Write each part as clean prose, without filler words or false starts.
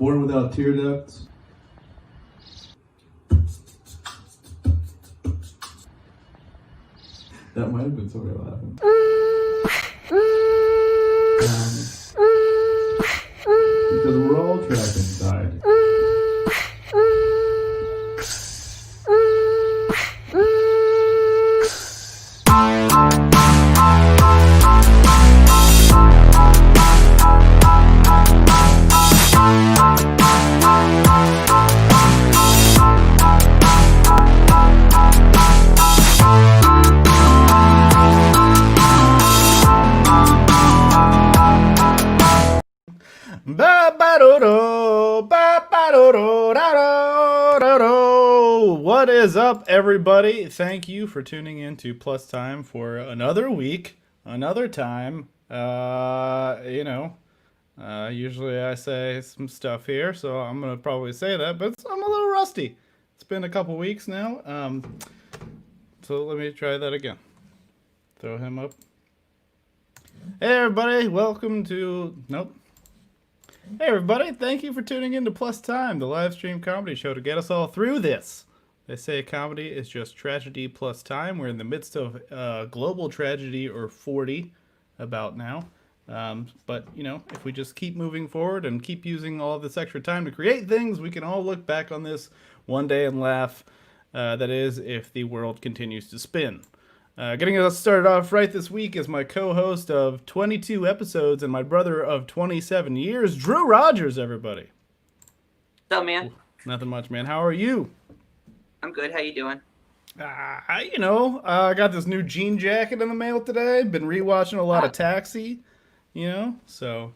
Born without tear ducts. That might have been sort of laughing. Because we're all trapped inside. What is up, everybody? Thank you for tuning in to Plus Time for another week, another time. Usually I say some stuff here, so I'm gonna probably say that, but I'm a little rusty. It's been a couple weeks now, so let me try that again. Throw him up. Hey, everybody! Welcome to Hey everybody, thank you for tuning in to Plus Time, the live stream comedy show to get us all through this. They say comedy is just tragedy plus time. We're in the midst of global tragedy, or 40 about now. But, if we just keep moving forward and keep using all of this extra time to create things, we can all look back on this one day and laugh. That is, if the world continues to spin. Getting us started off right this week is my co-host of 22 episodes and my brother of 27 years, Drew Rogers, everybody. What's up, man? Nothing much, man. How are you? I'm good. How you doing? I got this new jean jacket in the mail today. Been rewatching a lot of Taxi, so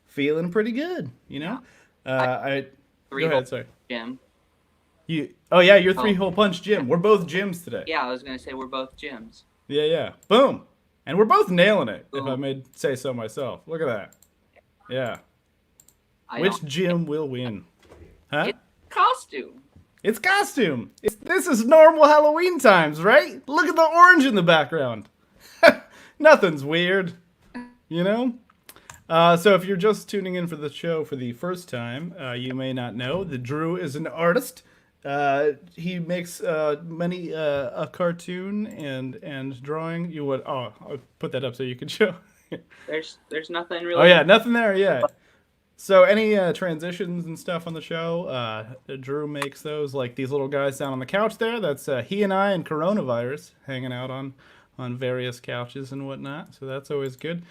feeling pretty good, Go ahead, sorry. Jim. You're three-hole punch Jim. We're both Jims today. Yeah, I was going to say we're both Jims. Yeah. Boom. And we're both nailing it, Boom. if I may say so myself. Look at that. Yeah. Which don't- Jim will win? Huh? It's costume. It's costume. This is normal Halloween times, right? Look at the orange in the background. Nothing's weird, So if you're just tuning in for the show for the first time, you may not know that Drew is an artist. He makes many a cartoon and drawing. I'll put that up so you can show. There's nothing really. Oh yeah, nothing there. Yeah. So any transitions and stuff on the show, Drew makes those, like these little guys down on the couch there. That's he and I and coronavirus hanging out on various couches and whatnot. So that's always good.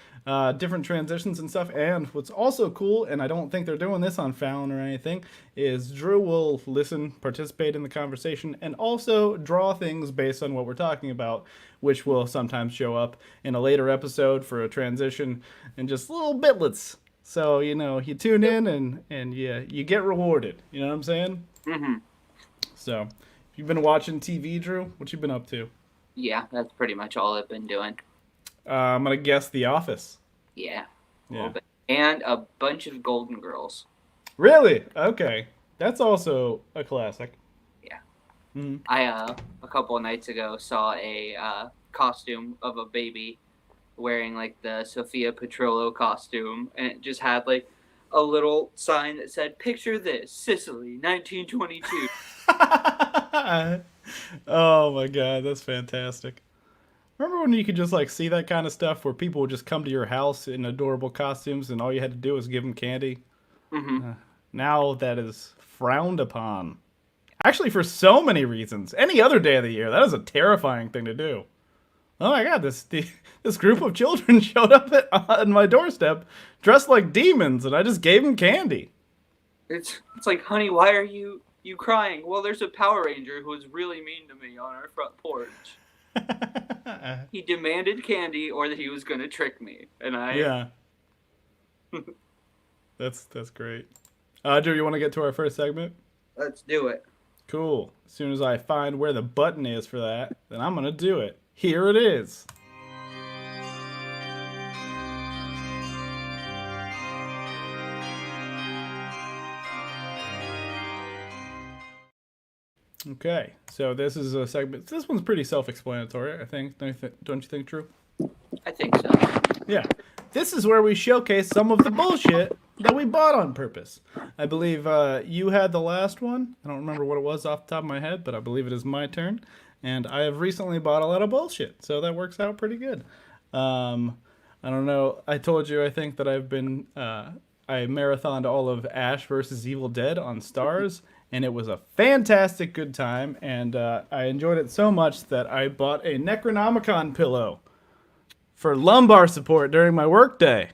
Different transitions and stuff. And what's also cool, and I don't think they're doing this on Fallon or anything, is Drew will listen, participate in the conversation, and also draw things based on what we're talking about, which will sometimes show up in a later episode for a transition and just little bitlets. So, you tune in and you get rewarded. You know what I'm saying? Mm-hmm. So, if you've been watching TV, Drew, what you been up to? Yeah, that's pretty much all I've been doing. I'm going to guess The Office. Yeah. A Yeah. little bit. And a bunch of Golden Girls. Really? Okay. That's also a classic. Yeah. Mm-hmm. I, a couple of nights ago, saw a costume of a baby wearing, the Sophia Petrillo costume. And it just had, a little sign that said, "Picture this, Sicily, 1922. Oh my god, that's fantastic. Remember when you could just see that kind of stuff where people would just come to your house in adorable costumes and all you had to do was give them candy? Mm-hmm. Now that is frowned upon. Actually, for so many reasons. Any other day of the year, that is a terrifying thing to do. Oh my god, this group of children showed up on my doorstep dressed like demons and I just gave them candy. It's like, honey, why are you crying? Well, there's a Power Ranger who was really mean to me on our front porch. He demanded candy or that he was going to trick me. And Yeah. That's great. Drew, you want to get to our first segment? Let's do it. Cool. As soon as I find where the button is for that, then I'm going to do it. Here it is. Okay, so this is a segment. This one's pretty self-explanatory, I think. Don't you think, Drew? I think so. Yeah. This is where we showcase some of the bullshit that we bought on purpose. I believe you had the last one. I don't remember what it was off the top of my head, but I believe it is my turn. And I have recently bought a lot of bullshit, so that works out pretty good. I don't know. I told you, I think, that I've been... I marathoned all of Ash versus Evil Dead on Stars, and it was a fantastic good time, and I enjoyed it so much that I bought a Necronomicon pillow for lumbar support during my workday.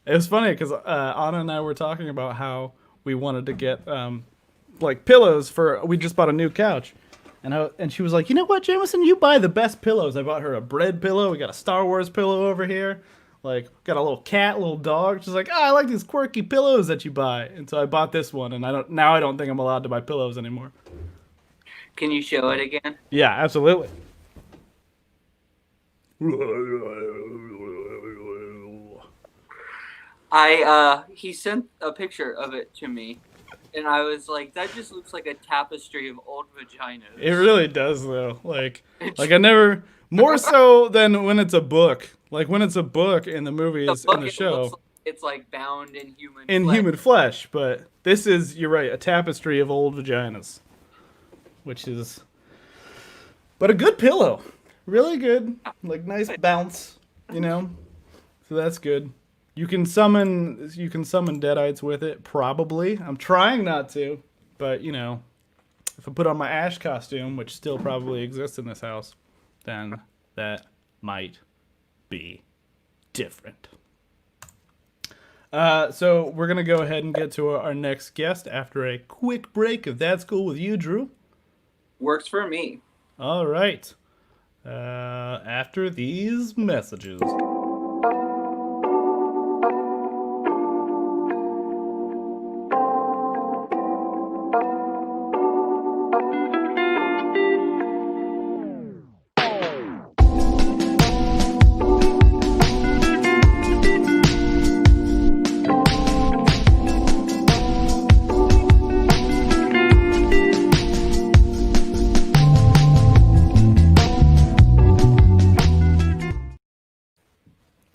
It was funny because Anna and I were talking about how we wanted to get like pillows for. We just bought a new couch, and she was like, "You know what, Jameson? You buy the best pillows." I bought her a bread pillow. We got a Star Wars pillow over here. Like, got a little cat, little dog. She's like, "Oh, I like these quirky pillows that you buy," and so I bought this one. And I don't think I'm allowed to buy pillows anymore. Can you show it again? Yeah, absolutely. He sent a picture of it to me, and I was like, that just looks like a tapestry of old vaginas. It really does, though. Like I never, more so than when it's a book. Like when it's a book in the movies and the show. Like it's like bound in human human flesh, but this is, you're right, a tapestry of old vaginas. Which is, but a good pillow. Really good. Like nice bounce, you know? So that's good. You can summon deadites with it, probably. I'm trying not to, but you know, if I put on my Ash costume, which still probably exists in this house, then that might be different. So we're gonna go ahead and get to our next guest after a quick break. If that's cool with you, Drew. Works for me. All right. After these messages.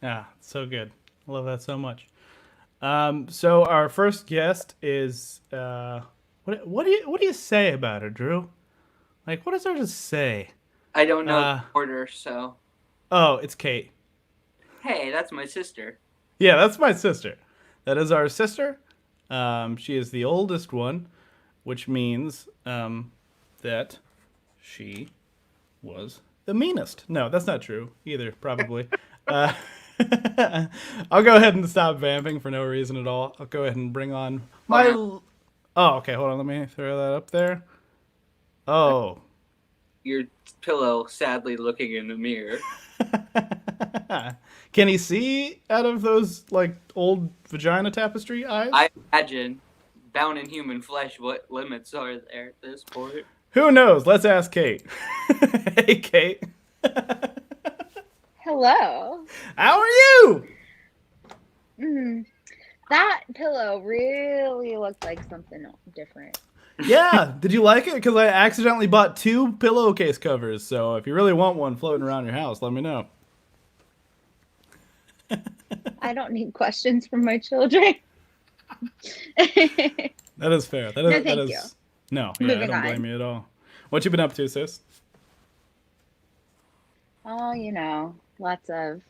Ah, so good. I love that so much. So our first guest is what do you say about her, Drew? Like, what does there to say? I don't know the order, so. Oh, it's Kate. Hey, that's my sister. Yeah, that's my sister. That is our sister. She is the oldest one, which means that she was the meanest. No, that's not true either, probably. I'll go ahead and stop vamping for no reason at all. I'll go ahead and bring on my... Oh, okay, hold on. Let me throw that up there. Oh. Your pillow sadly looking in the mirror. Can he see out of those, like, old vagina tapestry eyes? I imagine, bound in human flesh, what limits are there at this point? Who knows? Let's ask Kate. Hey, Kate. Hello. How are you? That pillow really looked like something different. Yeah. Did you like it? Because I accidentally bought 2 pillowcase covers. So if you really want one floating around your house, let me know. I don't need questions from my children. That is fair. No, thank you. No, yeah, Moving I don't blame on. you at all. What you been up to, sis? Oh, you know, lots of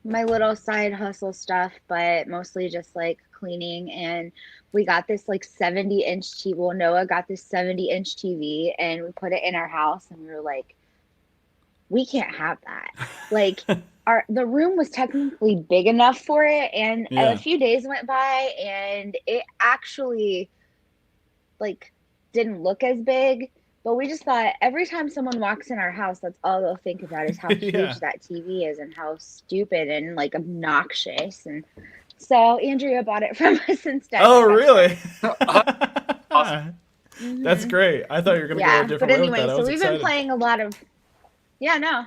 my little side hustle stuff, but mostly just like cleaning. And we got this like 70-inch TV. Well, Noah got this 70-inch TV and we put it in our house and we were like, we can't have that. Like the room was technically big enough for it. And Yeah. a few days went by and it actually like didn't look as big. But we just thought every time someone walks in our house, that's all they'll think about is how huge Yeah. that TV is and how stupid and like obnoxious. And so Andrea bought it from us instead. Oh, really? Awesome. That's great. I thought you were going to go a different but way anyway, with that. I so was we've excited. been playing a lot of. Yeah, no.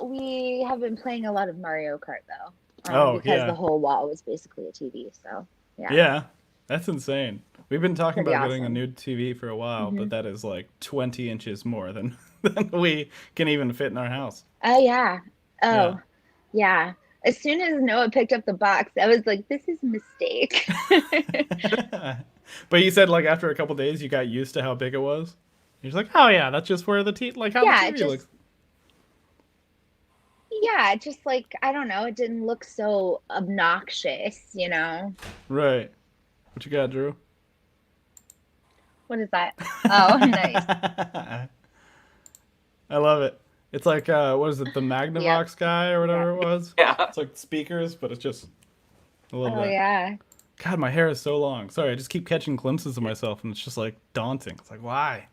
We have been playing a lot of Mario Kart though. Because the whole wall was basically a TV. So yeah. Yeah, that's insane. We've been talking Pretty about getting a awesome. new TV for a while, but that is like 20 inches more than we can even fit in our house. Oh yeah. Yeah. Oh yeah. As soon as Noah picked up the box, I was like, "This is a mistake." But you said like after a couple days you got used to how big it was. You're just like, oh yeah, that's just where how Yeah, the TV looks. Yeah, just like I don't know, it didn't look so obnoxious, you know. Right. What you got, Drew? What is that? Oh, nice. I love it. It's like what is it, the Magnavox guy or whatever it was? Yeah. It's like speakers, but it's just I love Oh that. yeah. God, my hair is so long. Sorry, I just keep catching glimpses of myself, and it's just like daunting. It's like, why?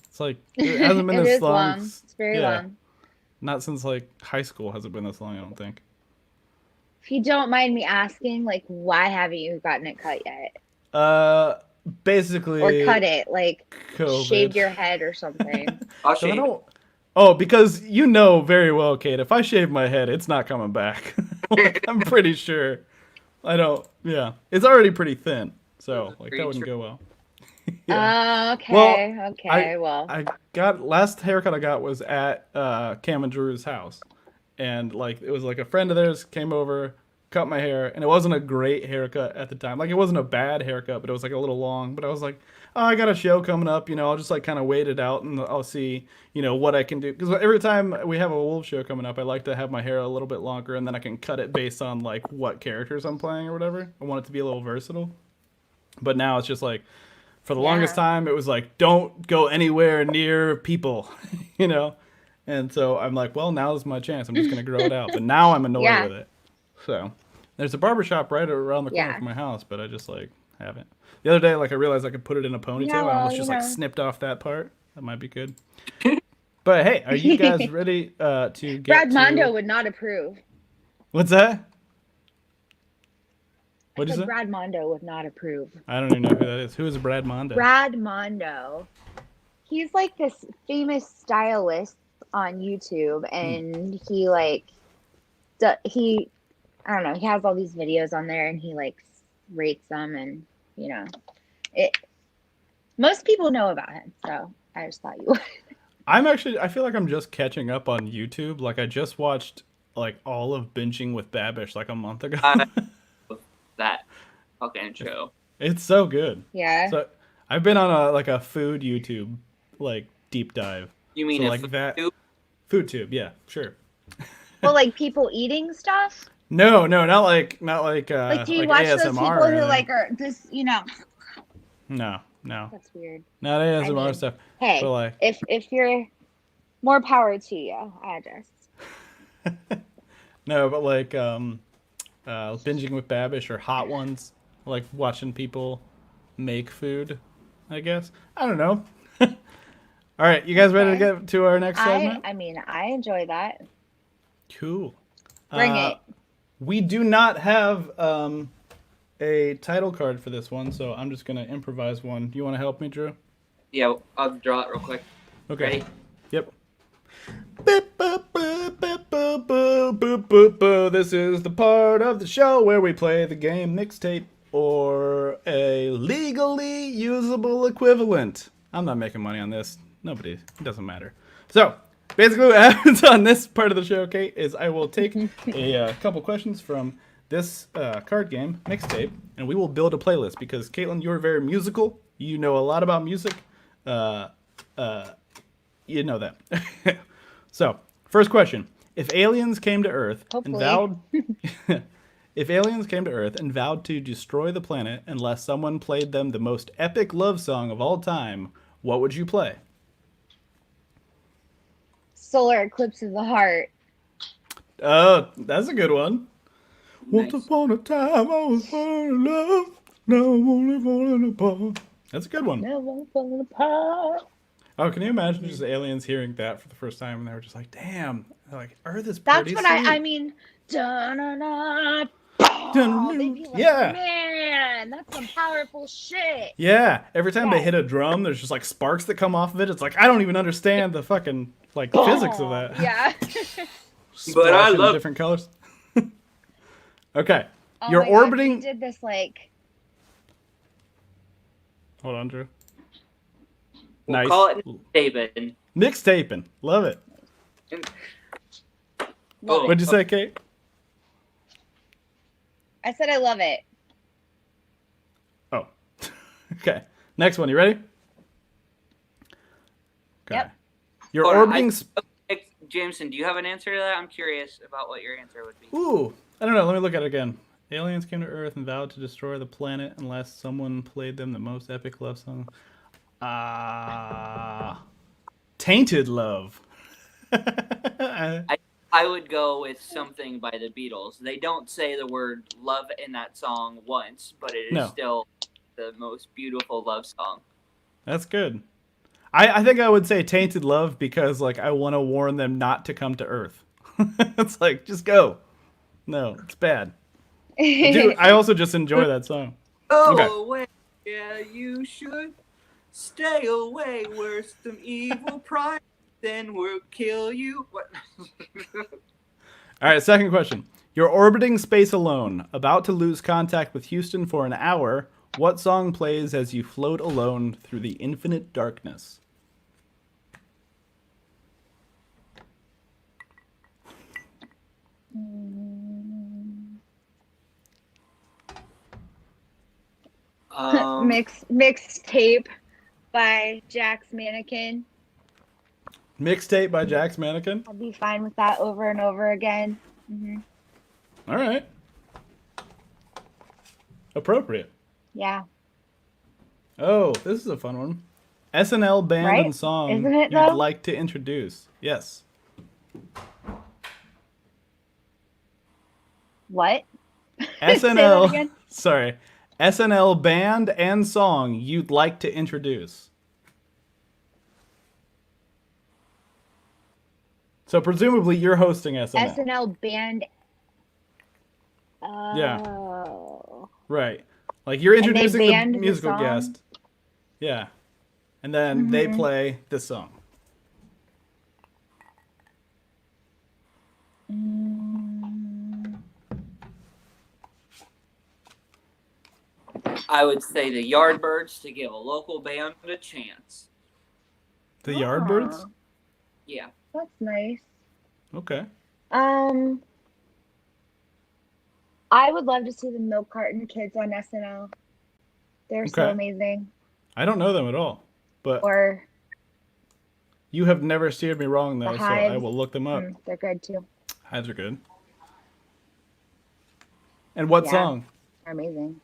It's like it hasn't been It this is long. long. It's very long. Not since like high school has it been this long. I don't think. If you don't mind me asking, like, why haven't you gotten it cut yet? Basically. Or cut it, like, COVID. shave your head or something. I'll So I shave. don't. Oh, because you know very well, Kate. If I shave my head, it's not coming back. Like, I'm pretty sure. I don't. Yeah, it's already pretty thin, so like that wouldn't go well. Okay. Well, Okay. I got last haircut I got was at Cam and Drew's house, and like it was like a friend of theirs came over, cut my hair, and it wasn't a great haircut at the time. Like it wasn't a bad haircut, but it was like a little long. But I was like, oh, I got a show coming up, I'll just like kind of wait it out and I'll see, what I can do. Because every time we have a wolf show coming up, I like to have my hair a little bit longer, and then I can cut it based on like what characters I'm playing or whatever. I want it to be a little versatile. But now it's just like. For the longest time, it was like, don't go anywhere near people, And so I'm like, well, now's my chance. I'm just going to grow it out. But now I'm annoyed with it. So there's a barbershop right around the corner from my house, but I just like haven't. The other day, like I realized I could put it in a ponytail. Yeah, And I almost just like know. snipped off that part. That might be good. But hey, are you guys ready to get Brad to... Mondo would not approve. What's that? I What'd you said say? Brad Mondo would not approve. I don't even know who that is. Who is Brad Mondo? Brad Mondo. He's like this famous stylist on YouTube, and he like, I don't know, he has all these videos on there, and he like rates them, and it. Most people know about him, so I just thought you would. I feel like I'm just catching up on YouTube. Like I just watched like all of Binging with Babish like a month ago. That fucking show. It's so good. Yeah. So I've been on a food YouTube like deep dive. You mean so, a like food that tube? food tube? Yeah, sure. Well, like people eating stuff. No, not like Like, do you like watch ASMR those people or who anything. like are this? No, That's weird. not ASMR mean, stuff. Hey, But like if you're more power to you, I just. no, but like Binging with Babish or Hot Ones, like watching people make food. I guess I don't know. All right, you guys ready to get to our next segment? I mean, I enjoy that. Cool. Bring it. We do not have a title card for this one, so I'm just gonna improvise one. Do you want to help me, Drew? Yeah, I'll draw it real quick. Okay. Ready? Yep. Beep, boop, boop, beep, boop, boop, boop, boop, boop. This is the part of the show where we play the game Mixtape or a legally usable equivalent. I'm not making money on this. Nobody. It doesn't matter. So, basically what happens on this part of the show, Kate, is I will take a couple questions from this card game, Mixtape, and we will build a playlist because, Caitlin, you're very musical. You know a lot about music. You know that. So, first question. If aliens came to Earth and vowed if aliens came to Earth and vowed to destroy the planet unless someone played them the most epic love song of all time, what would you play? Solar Eclipse of the Heart. Oh, that's a good one. Nice. Once upon a time I was falling in love, now I'm only falling apart. That's a good one. Never fall apart. Oh, can you imagine just aliens hearing that for the first time and they were just like, damn, they're like, Earth is That's pretty what sweet. I mean. Da-na-na. They'd be like, Yeah. man, that's some powerful shit. Yeah, every time they Yeah. hit a drum, there's just like sparks that come off of it. It's like, I don't even understand the fucking like physics of that. Yeah. But I Splash in love- different colors. Okay, Oh you're my God, orbiting. we did this like. Hold on, Drew. We'll Nice. call it David. Mixtaping. Love it. Oh, What'd you say, Kate? I said I love it. Oh. Okay. Next one. You ready? Okay. Yep. You're Hold on, orbiting. Jameson, do you have an answer to that? I'm curious about what your answer would be. Ooh. I don't know. Let me look at it again. Aliens came to Earth and vowed to destroy the planet unless someone played them the most epic love song. Tainted Love. I would go with something by the Beatles. They don't say the word love in that song once, but it is No. still the most beautiful love song. That's good. I think I would say Tainted Love because like I want to warn them not to come to Earth. It's like just go. No, it's bad. I also just enjoy that song. Go Okay. away, yeah, you should stay away. We're some evil pride, then we'll kill you. What? All right, second question. You're orbiting space alone, about to lose contact with Houston for an hour. What song plays as you float alone through the infinite darkness? Mixtape by Jack's Mannequin. Mixtape by Jack's Mannequin. I'll be fine with that over and over again. Mm-hmm. All right. Appropriate. Yeah. Oh, this is a fun one. SNL band Right? and song Isn't it, you'd though? like to introduce. Yes. What? Say that SNL. again? Sorry. SNL band and song you'd like to introduce. So presumably you're hosting SNL. SNL band. Yeah. Oh. Right. Like you're And they introducing the banned the musical song? guest. Yeah. And then they Mhm. play this song. I would say the Yardbirds to give a local band a chance. The Yardbirds? Yeah. That's nice. Okay. I would love to see the Milk Carton Kids on SNL. They're so Okay. amazing. I don't know them at all. But Or you have never steered me wrong though, the so I Hives. will look them up. They're good too. Hives are good. And what Yeah. song? They're amazing.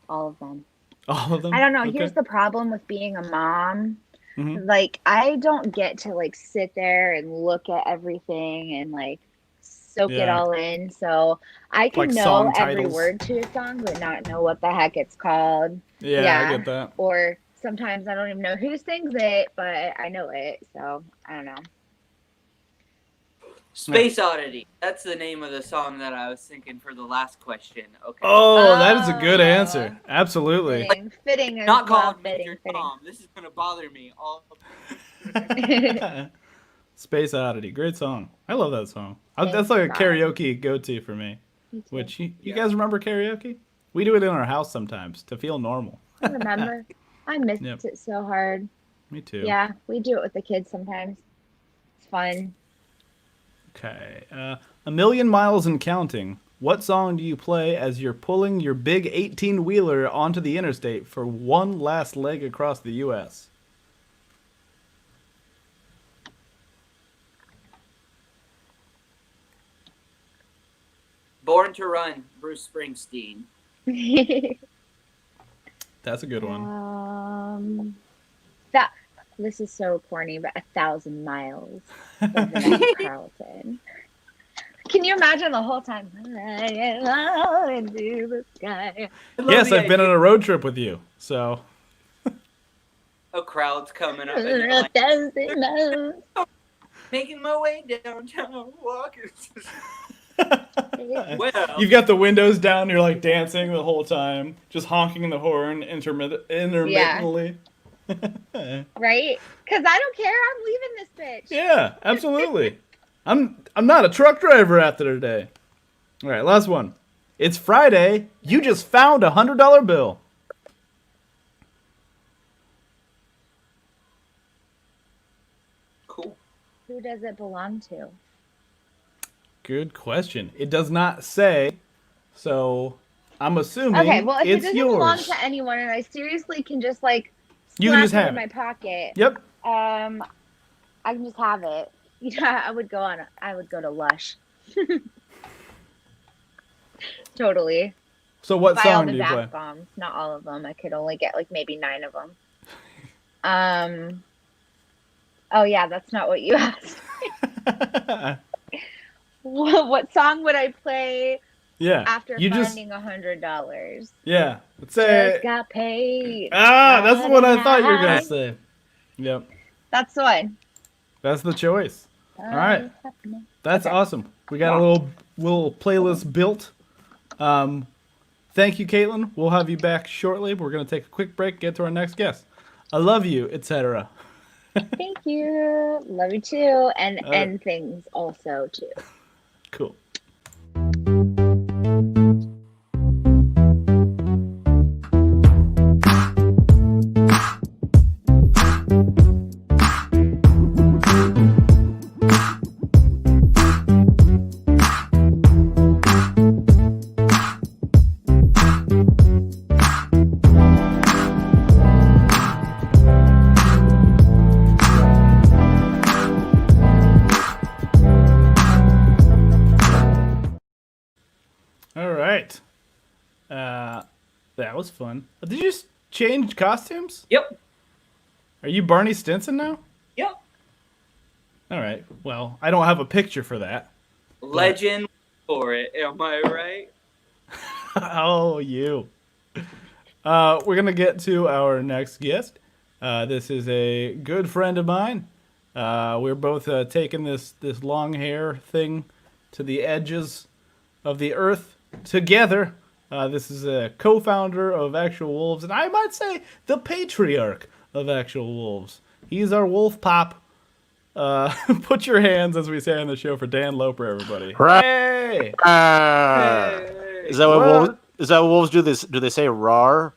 All of them. All of them? I don't know. Okay. Here's the problem with being a mom. Mhm. Like, I don't get to like sit there and look at everything and like soak it Yeah. all in. So I can Like know song every titles. word to a song, but not know what the heck it's called. Yeah, I get that. Or sometimes I don't even know who sings it, but I know it. So I don't know. Space Oddity. That's the name of the song that I was thinking for the last question. Okay. Oh, that is a good Oh. answer. Absolutely. Fitting as Not well. called Fitting. Major Tom. This is gonna bother me. All. Space Oddity. Great song. I love that song. Thanks, That's like a God. karaoke go-to for me. Me too. Which, you Yeah. guys remember karaoke? We do it in our house sometimes to feel normal. I remember. I missed Yep. it so hard. Me too. Yeah, we do it with the kids sometimes. It's fun. Okay. A Million Miles and Counting. What song do you play as you're pulling your big 18-wheeler onto the interstate for one last leg across the U.S.? Born to Run. Bruce Springsteen. That's a good one. That this is so corny, but 1,000 miles. Vanessa Carlton. Can you imagine the whole time? Into the sky. Yes, I've been on a road trip with you, so. A crowd's coming up. And they're like, 1,000 miles. making my way downtown, walking. Well, You've got the windows down, you're like dancing the whole time, just honking the horn intermittently. Right? Because I don't care. I'm leaving this bitch. Yeah, absolutely. I'm not a truck driver after today. All right, last one. It's Friday. You just found a $100 bill. cool. Who does it belong to? Good question. It does not say, so I'm assuming Okay, well, if it it's doesn't belong yours. to anyone and I seriously can just like You can slap just it have in my it. pocket, Yep. I can just have it. Yeah, I would go to Lush. Totally. So what Buy all song the do you play? bath bombs, not all of them. I could only get like maybe 9 of them. Oh yeah, that's not what you asked. What song would I play Yeah. after You just finding $100? yeah. Let's say Just got paid. that's what I thought you were gonna Friday say. Yep. That's the one. That's the choice. All right. That's Okay. awesome. We got Yeah. a little playlist built. Thank you, Caitlin. We'll have you back shortly. We're gonna take a quick break, get to our next guest. I love you, etc. Thank you. Love you too. And things also too. Cool. All right. That was fun. Did you just change costumes? Yep. Are you Barney Stinson now? Yep. All right. Well, I don't have a picture for that. Legend for it. Am I right? Oh, you. We're gonna get to our next guest. This is a good friend of mine. We're both taking this long hair thing to the edges of the earth together. This is a co-founder of Actual Wolves, and I might say the patriarch of Actual Wolves. He's our wolf pop. Put your hands, as we say on the show, for Dan Loper, everybody. Hey! Hey. Is that what wolves? Is that what wolves do? Do they say "rar"?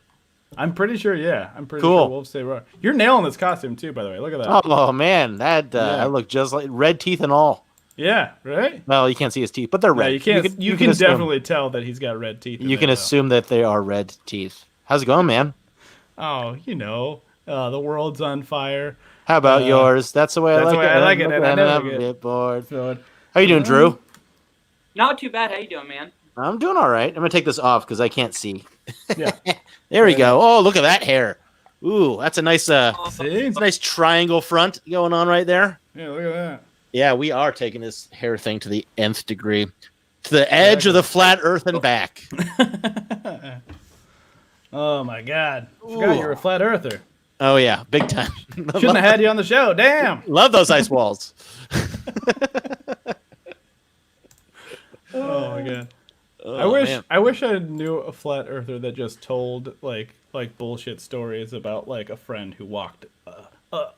I'm pretty sure, yeah. I'm pretty Cool. sure wolves say roar. You're nailing this costume, too, by the way. Look at that. Oh man, that Yeah. I look just like red teeth and all. Yeah, right? Well, you can't see his teeth, but they're Yeah, red. you can assume- definitely tell that he's got red teeth. in You can there, though. assume that they are red teeth. How's it going, man? Oh, the world's on fire. How about yours? That's the way I That's like the way it. I like it, and I I'm never a get- bit bored. So, How you doing, Drew? Not too bad. How you doing, man? I'm doing all right. I'm gonna take this off because I can't see. yeah. There we go. Oh, look at that hair. Ooh, that's a nice, See? it's a nice triangle front going on right there. Yeah, look at that. Yeah, we are taking this hair thing to the nth degree, to the edge of the flat Earth and back. Oh, my God. Forgot you're a flat earther. Oh yeah, big time. Shouldn't have had you on the show. Damn. Love those ice walls. Oh, my God. Oh, man. I wish I knew a flat earther that just told like bullshit stories about like a friend who walked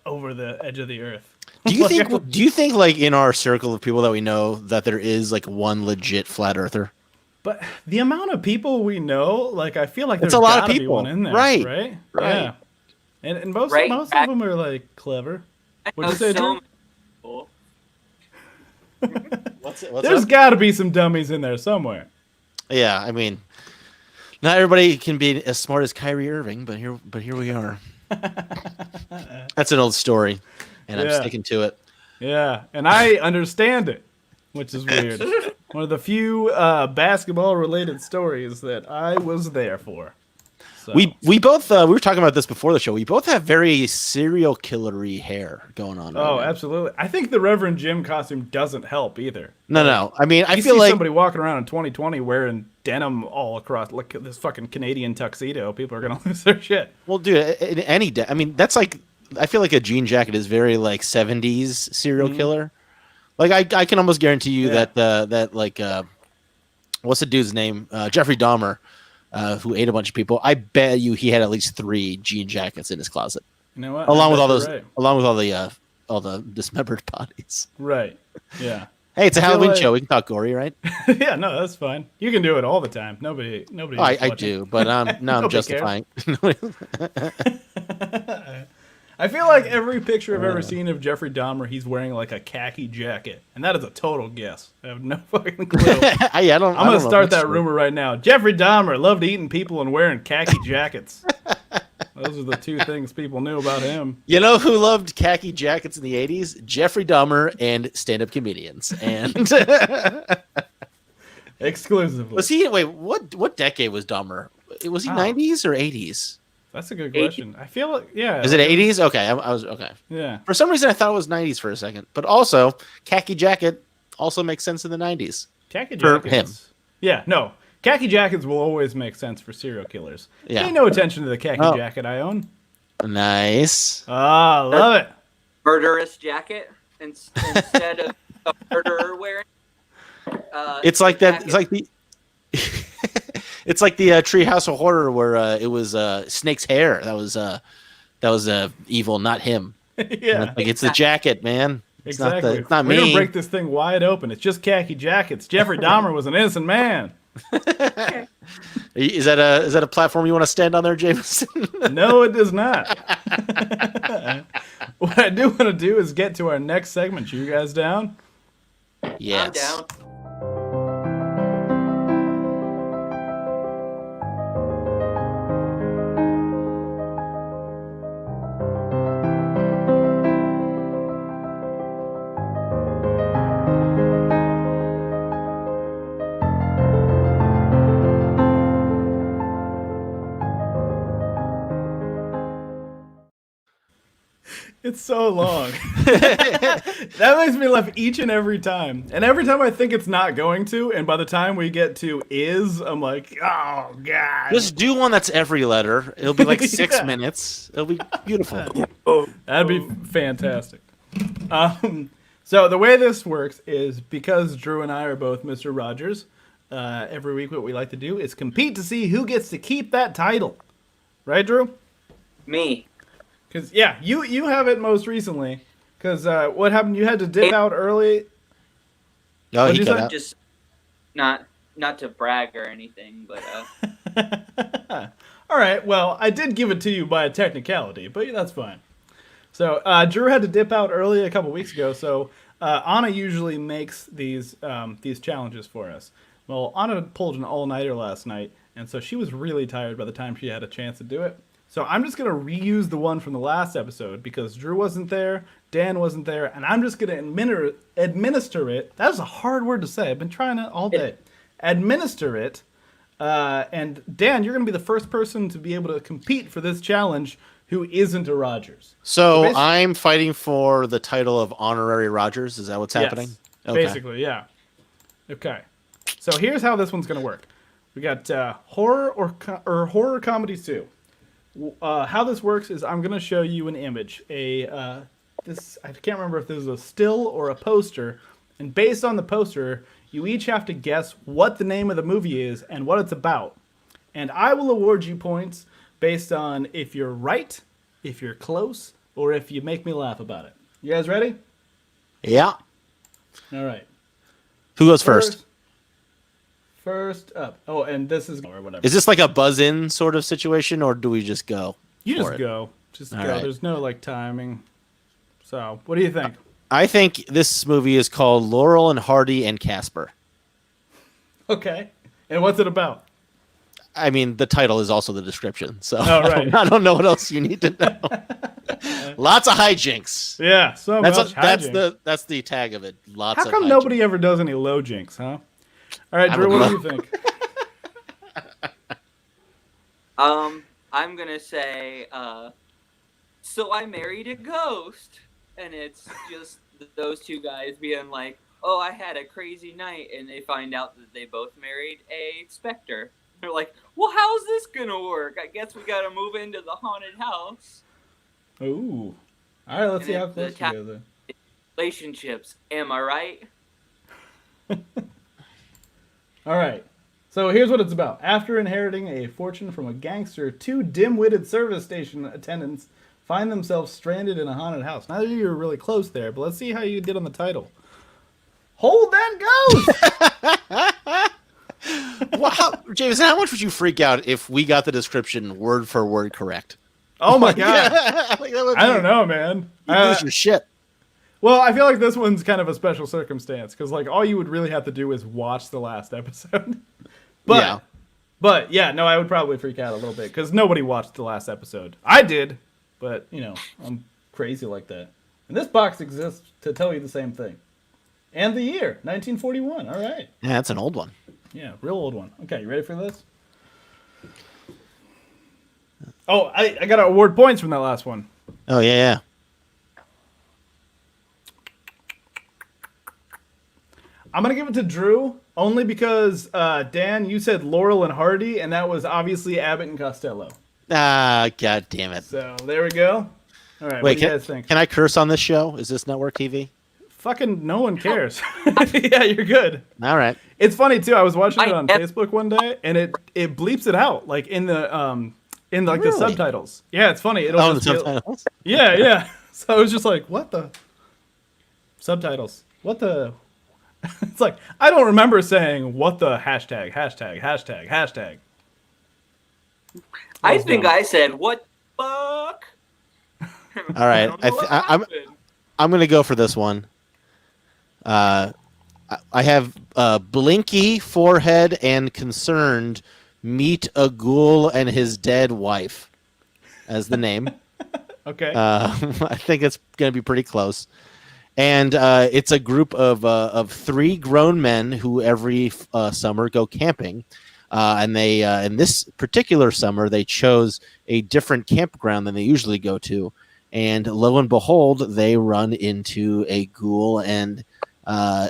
over the edge of the earth. Do you think like in our circle of people that we know that there is like one legit flat earther? But the amount of people we know, like I feel like there's It's a lot of gotta be people. one in there, Right. Right. Right. Yeah. And most Right. of them are like clever. I What'd you know say, so Drew? many people. What's There's got to be some dummies in there somewhere. Yeah, I mean, not everybody can be as smart as Kyrie Irving, but here we are. That's an old story, and I'm Yeah. sticking to it. Yeah, and I understand it, which is weird. One of the few basketball-related stories that I was there for. So. We both we were talking about this before the show. We both have very serial killery hair going on. Oh, right now. absolutely. I think the Reverend Jim costume doesn't help either. No. I mean, I You feel see like somebody walking around in 2020 wearing denim all across, like this fucking Canadian tuxedo. People are gonna lose their shit. well, dude, in any day. I mean, that's like I feel like a jean jacket is very like 70s serial killer. Like I can almost guarantee you Yeah. that like what's the dude's name? Jeffrey Dahmer, who ate a bunch of people. I bet you he had at least 3 jean jackets in his closet, You know what? along with all You're those, right. along with all the dismembered bodies. Right. Yeah. Hey, it's a I feel Halloween like- show. We can talk gory, right? Yeah. No, that's fine. You can do it all the time. Nobody. Oh, I is watching. do, but now I'm Nobody justifying. I feel like every picture I've ever seen of Jeffrey Dahmer, he's wearing like a khaki jacket, and that is a total guess. I have no fucking clue. I don't. I'm gonna start that rumor right now. Jeffrey Dahmer loved eating people and wearing khaki jackets. Those are the two things people knew about him. You know who loved khaki jackets in the 80s? Jeffrey Dahmer and stand-up comedians. And Exclusively. was he? Wait, what decade was Dahmer? Was he 90s or 80s? That's a good question. I feel like, yeah. Is it 80s? Okay, I was okay. Yeah. For some reason, I thought it was 90s for a second. But also, khaki jacket also makes sense in the 90s. Khaki For jackets. him. Yeah, no. Khaki jackets will always make sense for serial killers. Yeah. Pay no attention to the khaki jacket I own. Nice. Ah, love it. Murderous jacket instead of a murderer wearing. It's like that. jacket. It's like the. It's like the Treehouse of Horror where it was Snake's hair. That was evil, not him. Yeah. Like it's the jacket, man. It's Exactly. It's not We're gonna me. break this thing wide open. It's just khaki jackets. Jeffrey Dahmer was an innocent man. Is that a platform you want to stand on there, Jameson? No, it does not. What I do want to do is get to our next segment. You guys down? Yes. I'm down. It's so long. That makes me laugh each and every time. And every time I think it's not going to, and by the time we get to is, I'm like, oh, God. Just do one that's every letter. It'll be like 6 Yeah. minutes. It'll be beautiful. That'd be fantastic. So the way this works is because Drew and I are both Mr. Rogers, every week what we like to do is compete to see who gets to keep that title. Right, Drew? Me. Because, yeah, you have it most recently. Because what happened? You had to dip out early. Oh, What'd he you cut say? out. Just not to brag or anything, but All right, well, I did give it to you by a technicality, but that's fine. So Drew had to dip out early a couple weeks ago, so Anna usually makes these challenges for us. Well, Anna pulled an all-nighter last night, and so she was really tired by the time she had a chance to do it. So I'm just going to reuse the one from the last episode because Drew wasn't there, Dan wasn't there, and I'm just going to administer it. That was a hard word to say. I've been trying it all day. Administer it. And Dan, you're going to be the first person to be able to compete for this challenge who isn't a Rogers. So basi- I'm fighting for the title of honorary Rogers. Is that what's happening? Yes, Okay. basically, yeah. Okay. So here's how this one's going to work. We got horror or horror comedy 2. How this works is I'm going to show you an image. I can't remember if this is a still or a poster. And based on the poster, you each have to guess what the name of the movie is and what it's about. And I will award you points based on if you're right, if you're close, or if you make me laugh about it. You guys ready? Yeah. All right. Who goes first? First up. Oh, and this is or whatever. Is this like a buzz-in sort of situation, or do we just go? You for just it? go. Just All go. right. There's no like timing. So, what do you think? I think this movie is called Laurel and Hardy and Casper. Okay. And what's it about? I mean, the title is also the description, so Oh, right. I don't know what else you need to know. Lots of hijinks. Yeah, so much hijinks. That's the tag of it. Lots. How of come hijinks. nobody ever does any low jinks, huh? All right, I Drew, don't what do know. you think? I'm gonna say, so I married a ghost, and it's just those two guys being like, oh, I had a crazy night, and they find out that they both married a specter. They're like, well, how's this gonna work? I guess we gotta move into the haunted house. Ooh. All right, let's And see how it's close the you go then. Relationships, am I right? All right. So here's what it's about. After inheriting a fortune from a gangster, two dim-witted service station attendants find themselves stranded in a haunted house. Now you were really close there, but let's see how you did on the title. Hold that ghost! Well, James, how much would you freak out if we got the description word for word correct? Oh my god. Like, that would I don't be- know, man. You'd lose your shit. Well, I feel like this one's kind of a special circumstance because like all you would really have to do is watch the last episode. Yeah. But yeah, no, I would probably freak out a little bit because nobody watched the last episode. I did, but you know, I'm crazy like that. And this box exists to tell you the same thing. And the year, 1941. All right. Yeah, that's an old one. Yeah, real old one. Okay, you ready for this? Oh, I got to award points from that last one. Oh yeah. I'm going to give it to Drew only because, Dan, you said Laurel and Hardy, and that was obviously Abbott and Costello. Ah, god damn it. So there we go. All right, what Wait, do you guys think? can I curse on this show? Is this network TV? Fucking no one cares. Yeah, you're good. All right. It's funny too. I was watching it on Facebook one day, and it bleeps it out like in the the Really? subtitles. Yeah, it's funny. It'll Oh, the just be- subtitles. Yeah. So I was just like, what the subtitles? What the? It's like I don't remember saying what the hashtag. I think I said, what the fuck? All right. don't know what I'm gonna go for this one. I have Blinky, Forehead, and Concerned meet a ghoul and his dead wife as the name. Okay. I think it's going to be pretty close. And it's a group of 3 grown men who every summer go camping. And they in this particular summer, they chose a different campground than they usually go to. And lo and behold, they run into a ghoul and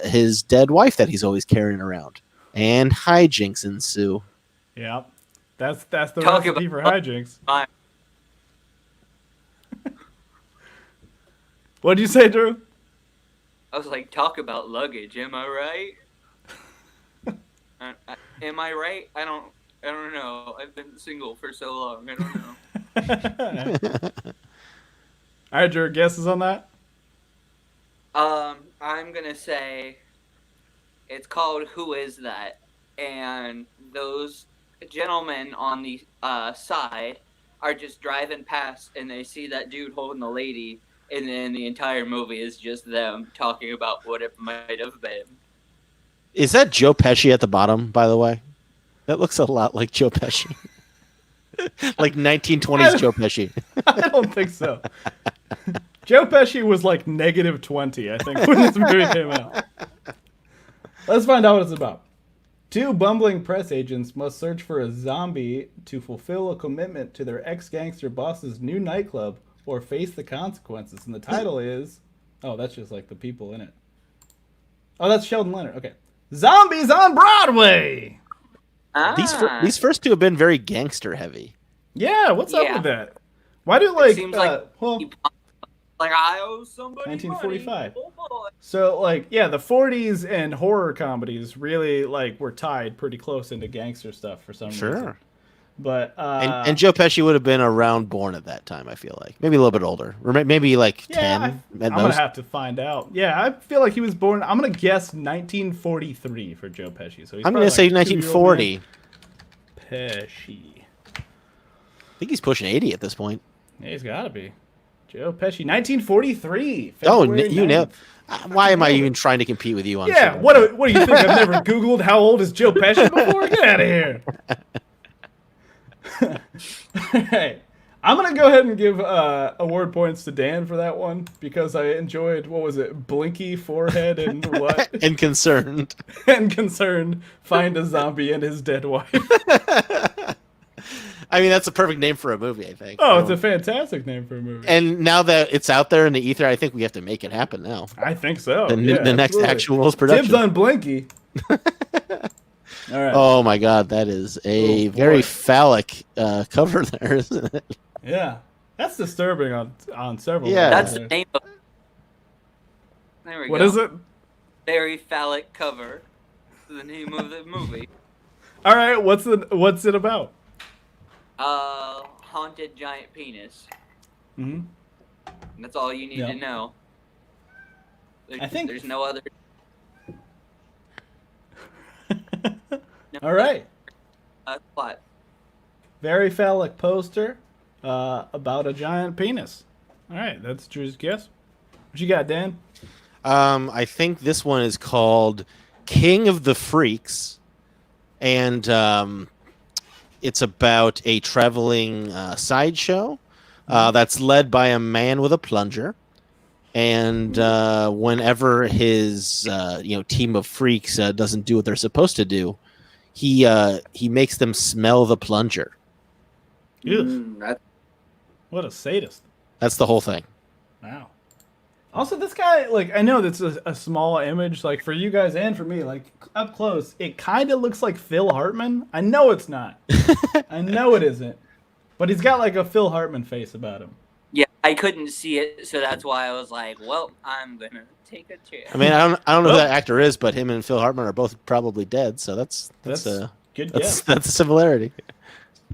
his dead wife that he's always carrying around. And hijinks ensue. Yeah. That's the Talk recipe for about- hijinks. Fine. What'd you say, Drew? I was like, talk about luggage. Am I right? Am I right? I don't know. I've been single for so long. I don't know. All right, Drew, guesses on that? I'm gonna say it's called Who Is That? And those gentlemen on the side are just driving past and they see that dude holding the lady, and then the entire movie is just them talking about what it might have been. Is that Joe Pesci at the bottom, by the way? That looks a lot like Joe Pesci. Like 1920s Joe Pesci. I don't think so. Joe Pesci was like -20, I think, when this movie came out. Let's find out what it's about. 2 bumbling press agents must search for a zombie to fulfill a commitment to their ex-gangster boss's new nightclub or face the consequences. And the title is... Oh, that's just like the people in it. Oh, that's Sheldon Leonard. Okay. Zombies on Broadway! These first 2 have been very gangster heavy. Yeah, what's up Yeah. with that? Why do like... seems like- well, Like, I owe somebody 1945. money. Oh, boy. So, like, yeah, the 40s and horror comedies really, like, were tied pretty close into gangster stuff for some reason. Sure. But, And Joe Pesci would have been around born at that time, I feel like. Maybe a little bit older. Or maybe like 10 I'm at going to most. have to find out. Yeah, I feel like he was born, I'm going to guess 1943 for Joe Pesci. So he's I'm going to say 1940. Pesci. I think he's pushing 80 at this point. Yeah, he's got to be. Joe Pesci, 1943. Oh, February you know. 9th. Why am I even trying to compete with you on Yeah, shit? what do you think? I've never Googled how old is Joe Pesci before? Get out of here. Alright. I'm going to go ahead and give award points to Dan for that one because I enjoyed, what was it, Blinky, Forehead, and what? And concerned. And Concerned, find a zombie and his dead wife. I mean, that's a perfect name for a movie, I think. Oh, it's a fantastic name for a movie. And now that it's out there in the ether, I think we have to make it happen now. I think so. The Yeah, next absolutely. actual production. Dibs on Blinky. All right. Oh my God, that is a Oh, boy. very phallic cover there, isn't it? Yeah. That's disturbing on several Yeah. levels That's the there. name of There we What go. is it? Very phallic cover. The name of the movie. All right, what's it about? Haunted giant penis. Mm-hmm. That's all you need Yeah. to know. I think- There's no other. All right. Plot. Very phallic poster. about a giant penis. All right, that's Drew's guess. What you got, Dan? I think this one is called King of the Freaks, and it's about a traveling sideshow that's led by a man with a plunger. And whenever his team of freaks doesn't do what they're supposed to do, he makes them smell the plunger. What a sadist. That's the whole thing. Wow. Also, this guy, like, I know that's a small image, like, for you guys and for me, like, up close, it kind of looks like Phil Hartman. I know it's not. I know it isn't. But he's got, like, a Phil Hartman face about him. Yeah, I couldn't see it, so that's why I was like, well, I'm going to take a chance. I mean, I don't know who that actor is, but him and Phil Hartman are both probably dead, so that's good guess. That's a similarity.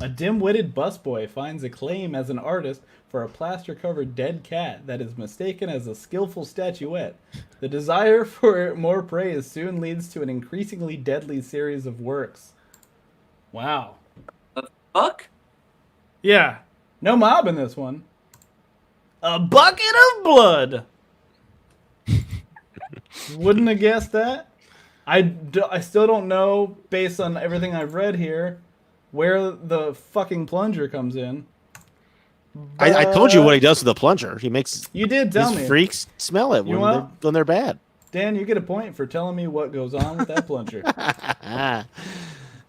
A dim-witted busboy finds acclaim as an artist for a plaster-covered dead cat that is mistaken as a skillful statuette. The desire for more praise soon leads to an increasingly deadly series of works. Wow. The fuck? Yeah. No mob in this one. A bucket of blood. Wouldn't have guessed that. I still don't know, based on everything I've read here, where the fucking plunger comes in. I told you what he does with the plunger. He makes You did tell me. freaks smell it when they're bad. Dan, you get a point for telling me what goes on with that plunger. Yeah,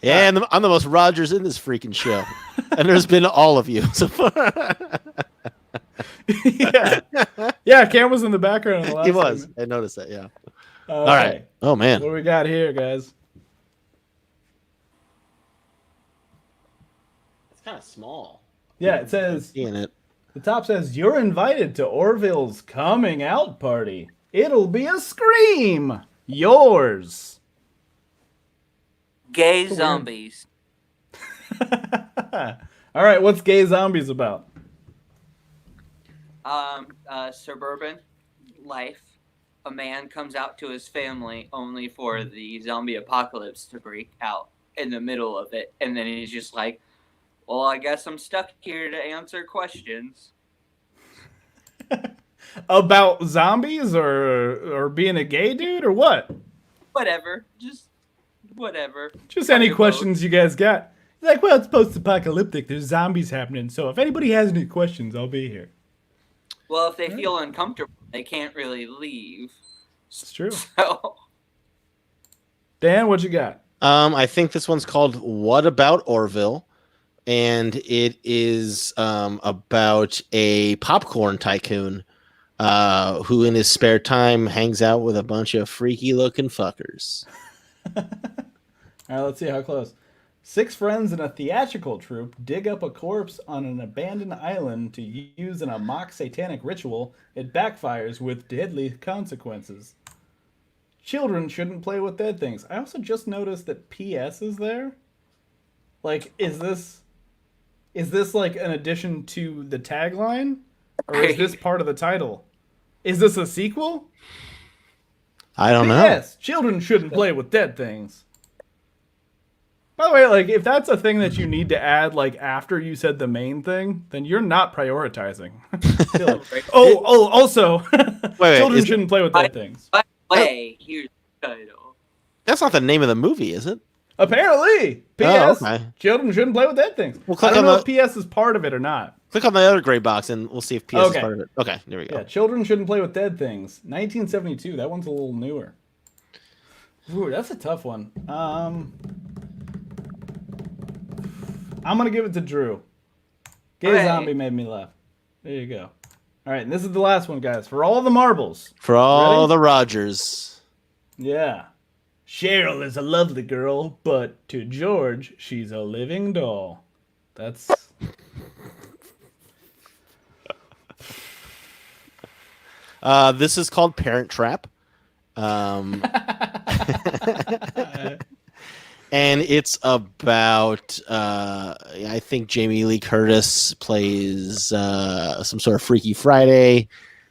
and I'm the most Rogers in this freaking show. And there's been all of you so far. Yeah, Cam was in the background. In the last He was. segment. I noticed that, yeah. All right. Oh, man. What do we got here, guys? It's kind of small. Yeah, it says, Seeing it. the top says, you're invited to Orville's coming out party. It'll be a scream. Yours. Gay zombies. All right, what's Gay Zombies about? Suburban life. A man comes out to his family only for the zombie apocalypse to break out in the middle of it. And then he's just like, well, I guess I'm stuck here to answer questions. About zombies or being a gay dude or what? Whatever. Just whatever. Just any questions you guys got. He's like, well, it's post-apocalyptic. There's zombies happening. So if anybody has any questions, I'll be here. Well, if they feel uncomfortable, they can't really leave. It's true. So, Dan, what you got? I think this one's called What About Orville? And it is about a popcorn tycoon who in his spare time hangs out with a bunch of freaky-looking fuckers. All right, let's see how close. 6 friends in a theatrical troupe dig up a corpse on an abandoned island to use in a mock satanic ritual. It backfires with deadly consequences. Children shouldn't play with dead things. I also just noticed that PS is there. Like, is this like an addition to the tagline? Or is this part of the title? Is this a sequel? I don't know. Yes, children shouldn't play with dead things. By the way, like, if that's a thing that you need to add, like, after you said the main thing, then you're not prioritizing. Also, children shouldn't play with dead things. by the way, here's the title. That's not the name of the movie, is it? Apparently, P.S. Okay. Children shouldn't play with dead things. Well, I don't know if P.S. is part of it or not. Click on the other gray box and we'll see if PS is part of it. Okay, there we go. Yeah, children shouldn't play with dead things. 1972. That one's a little newer. Ooh, that's a tough one. I'm gonna give it to Drew. Gay Zombie made me laugh. There you go. All right, and this is the last one, guys. For all the marbles. For all Ready? the Rogers. Yeah. Cheryl is a lovely girl, but to George, she's a living doll. That's... This is called Parent Trap. And it's about, I think Jamie Lee Curtis plays some sort of Freaky Friday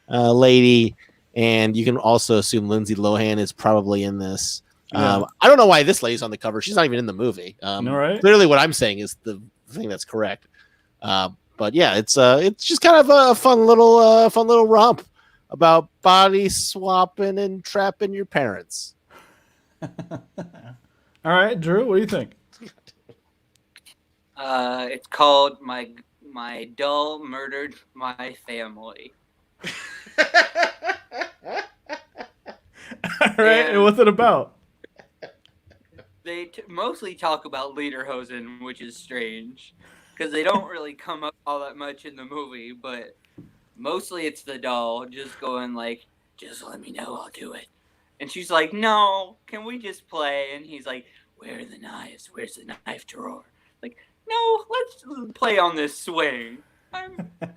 lady. And you can also assume Lindsay Lohan is probably in this. I don't know why this lady's on the cover. She's not even in the movie. Right? Clearly what I'm saying is the thing that's correct. But But yeah, it's just kind of a fun little romp about body swapping and trapping your parents. All right, Drew, what do you think? It's called My Doll Murdered My Family. All right, and what's it about? They mostly talk about Lederhosen, which is strange, because they don't really come up all that much in the movie, but mostly it's the doll just going like, just let me know, I'll do it. And she's like, no, can we just play? And he's like, where are the knives? Where's the knife drawer? Like, no, let's play on this swing. I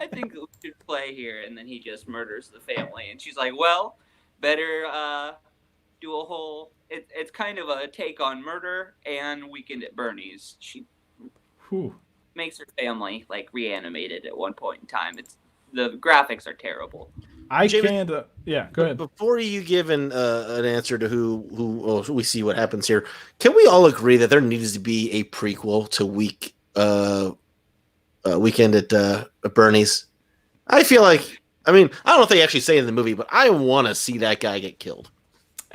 think we should play here. And then he just murders the family. And she's like, well, better do a whole... It's kind of a take on Murder and Weekend at Bernie's. She makes her family like reanimated at one point in time. The graphics are terrible. Can't. Yeah, go ahead. Before you give an answer to who we see what happens here, can we all agree that there needs to be a prequel to Weekend at Bernie's? I feel like, I don't know if they actually say it in the movie, but I want to see that guy get killed.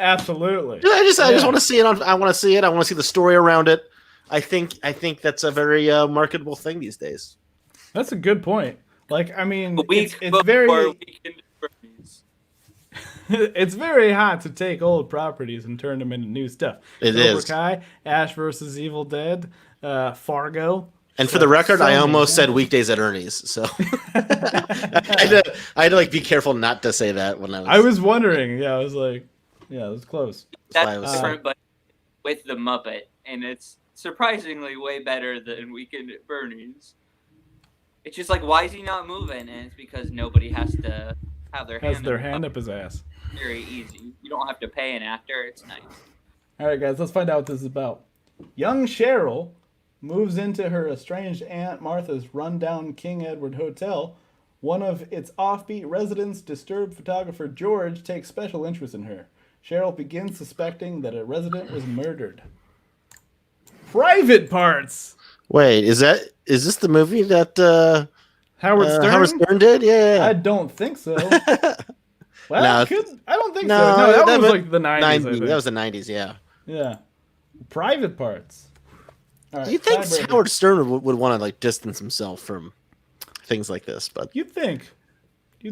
Absolutely. I just want to see it. I want to see it. I want to see the story around it. I think that's a very marketable thing these days. That's a good point. Like, I mean, it's it's very hot to take old properties and turn them into new stuff. Cobra Kai, Ash versus Evil Dead, Fargo. And for the record, I almost said Weekdays at Ernie's, so I had to like be careful not to say that when I was wondering. Yeah, I was like, yeah, it was close. That's different, but with the Muppet, and it's surprisingly way better than Weekend at Bernie's. It's just like, why is he not moving? And it's because nobody has to have their hand up his ass. Very easy. You don't have to pay an actor. It's nice. All right, guys, let's find out what this is about. Young Cheryl moves into her estranged Aunt Martha's rundown King Edward Hotel. One of its offbeat residents, disturbed photographer George, takes special interest in her. Cheryl begins suspecting that a resident was murdered. Private Parts. Wait, is this the movie that Howard Stern did? Yeah. I don't think so. Well, no, I don't think so. No, that was like the 90s. That was the 90s, yeah. Yeah. Private Parts. All right, you think Howard Stern would want to like distance himself from things like this, but you'd think.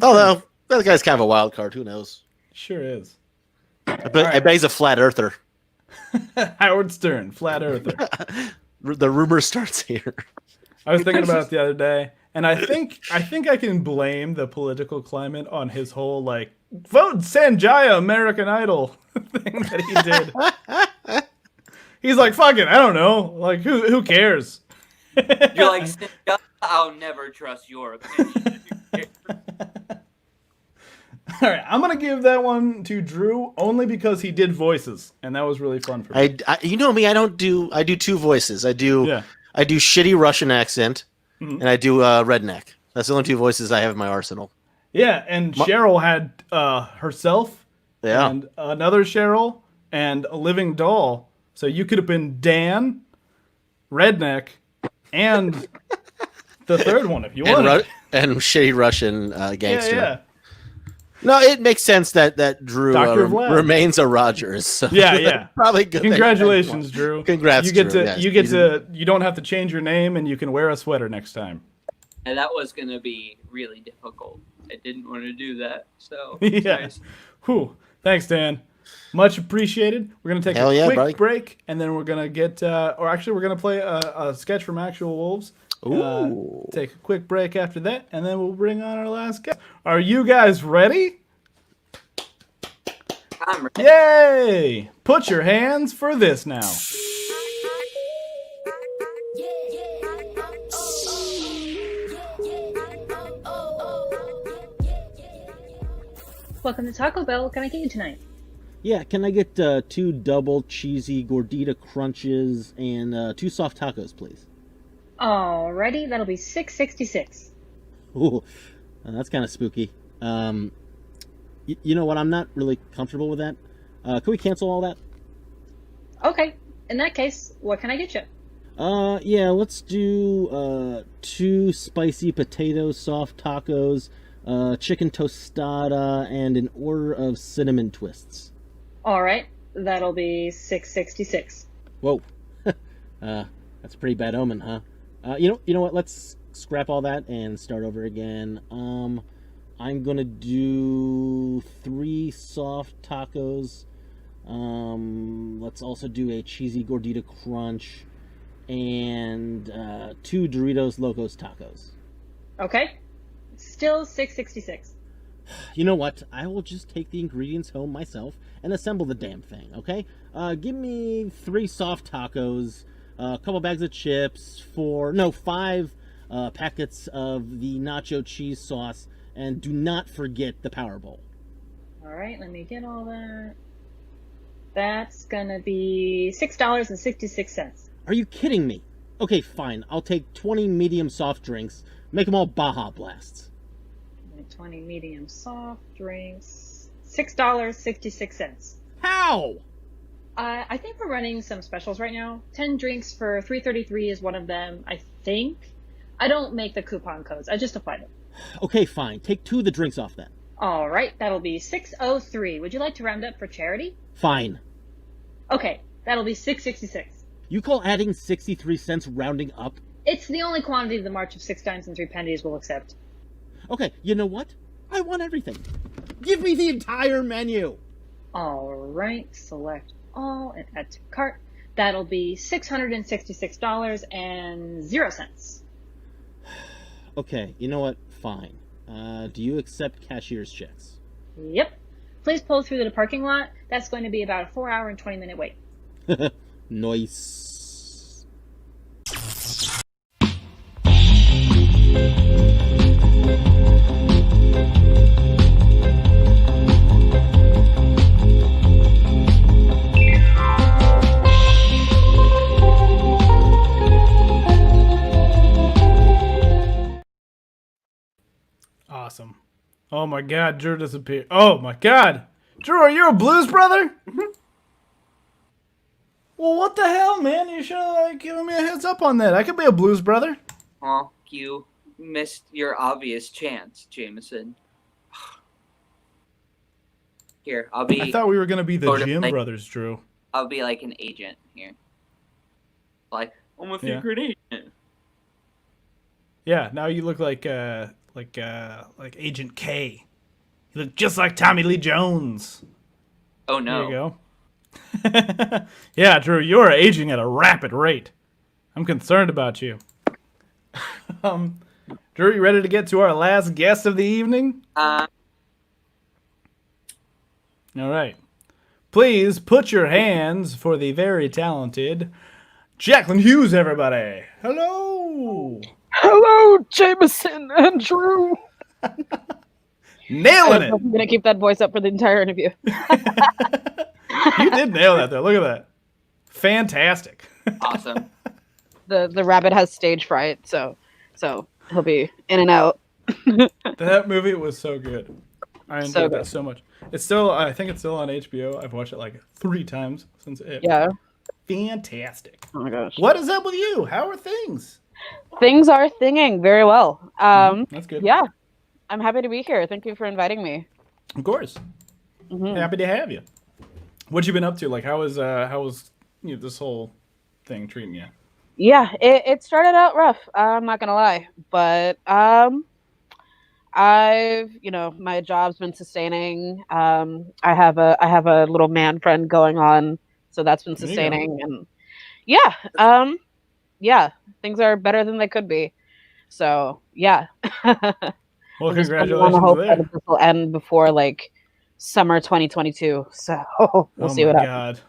Although that guy's kind of a wild card, who knows? Sure is. I bet he's a flat earther. Howard Stern, flat earther. The rumor starts here. I was thinking about it the other day, and I think I can blame the political climate on his whole like vote Sanjaya American Idol thing that he did. He's like, fuck it, I don't know. Like, who cares? You're like, I'll never trust your opinion. All right, I'm gonna give that one to Drew only because he did voices, and that was really fun for me. You know me, I do two voices. I do shitty Russian accent, and I do redneck. That's the only two voices I have in my arsenal. Yeah, and Cheryl had herself, and another Cheryl, and a living doll. So you could have been Dan, redneck, and the third one if you wanted. And shitty Russian gangster. Yeah. No, it makes sense that Drew remains a Rogers. So yeah. Probably good. Congratulations, Drew. Congrats, Drew. You don't have to change your name, and you can wear a sweater next time. And that was going to be really difficult. I didn't want to do that, so yeah. Nice. Whew. Thanks, Dan. Much appreciated. We're going to take a quick break, and then we're going to get, we're going to play a sketch from Actual Wolves. Take a quick break after that, and then we'll bring on our last guest. Are you guys ready? I'm ready. Yay! Put your hands for this now. Welcome to Taco Bell. What can I get you tonight? Yeah, can I get 2 double cheesy gordita crunches and 2 soft tacos, please? Alrighty, that'll be $6.66. Ooh, that's kind of spooky. You know what? I'm not really comfortable with that. Can we cancel all that? Okay, in that case, what can I get you? Yeah, let's do 2 spicy potato soft tacos, chicken tostada, and an order of cinnamon twists. All right, that'll be 666. Whoa, that's a pretty bad omen, huh? You know what? Let's scrap all that and start over again. I'm gonna do 3 soft tacos. Let's also do a cheesy gordita crunch and 2 Doritos Locos tacos. Okay, still 666. You know what? I will just take the ingredients home myself and assemble the damn thing, okay? Give me 3 soft tacos, a couple bags of chips, 5 packets of the nacho cheese sauce, and do not forget the Power Bowl. All right, let me get all that. That's gonna be $6.66. Are you kidding me? Okay, fine. I'll take 20 medium soft drinks. Make them all Baja Blasts. 20 medium soft drinks. $6.66. How? I think we're running some specials right now. 10 drinks for $3.33 is one of them, I think. I don't make the coupon codes. I just apply them. Okay, fine. Take 2 of the drinks off then. All right, that'll be 603. Would you like to round up for charity? Fine. Okay, that'll be 666. You call adding 63 cents rounding up? It's the only quantity the March of 6 dimes and 3 pennies will accept. Okay, you know what? I want everything. Give me the entire menu. All right, select all and add to cart. That'll be $666.00. Okay, you know what? Fine. Do you accept cashier's checks? Yep. Please pull through the parking lot. That's going to be about a 4-hour and 20-minute wait. Nice. Awesome. Oh my God, Drew disappeared. Oh my God, Drew, are you a Blues Brother? Well, what the hell, man? You should have given me a heads up on that. I could be a Blues Brother. Well, you missed your obvious chance, Jameson. Here, I'll be. I thought we were gonna be the Sort of Jim like- Brothers, Drew. I'll be like an agent here. Like, I'm a secret agent. Yeah, now you look like Agent K. You look just like Tommy Lee Jones. Oh no. There you go. Yeah, Drew, you're aging at a rapid rate. I'm concerned about you. Drew, you ready to get to our last guest of the evening? Uh, All right. Please put your hands for the very talented Jacqueline Hughes, everybody. Hello. Hello, Jameson and Drew. Nailing it. I'm gonna keep that voice up for the entire interview. You did nail that, though. Look at that. Fantastic. awesome. The rabbit has stage fright, so he'll be in and out. That movie was so good. I enjoyed So that good. so much. It's still, I think it's still on HBO. I've watched it like 3 times since it. Yeah. Fantastic. Oh my gosh. What is up with you? How are things? Things are thinging very well. That's good. Yeah. I'm happy to be here. Thank you for inviting me. Of course. Mhm. Happy to have you. What you been up to? Like, how was this whole thing treating you? Yeah, it started out rough. I'm not gonna lie, but my job's been sustaining. I have a little man friend going on, so that's been There you go. sustaining, and yeah, things are better than they could be. So yeah. Well, I'm just holding on to congratulations hope there. that this will end before like summer 2022. So we'll see Oh what my happens. God.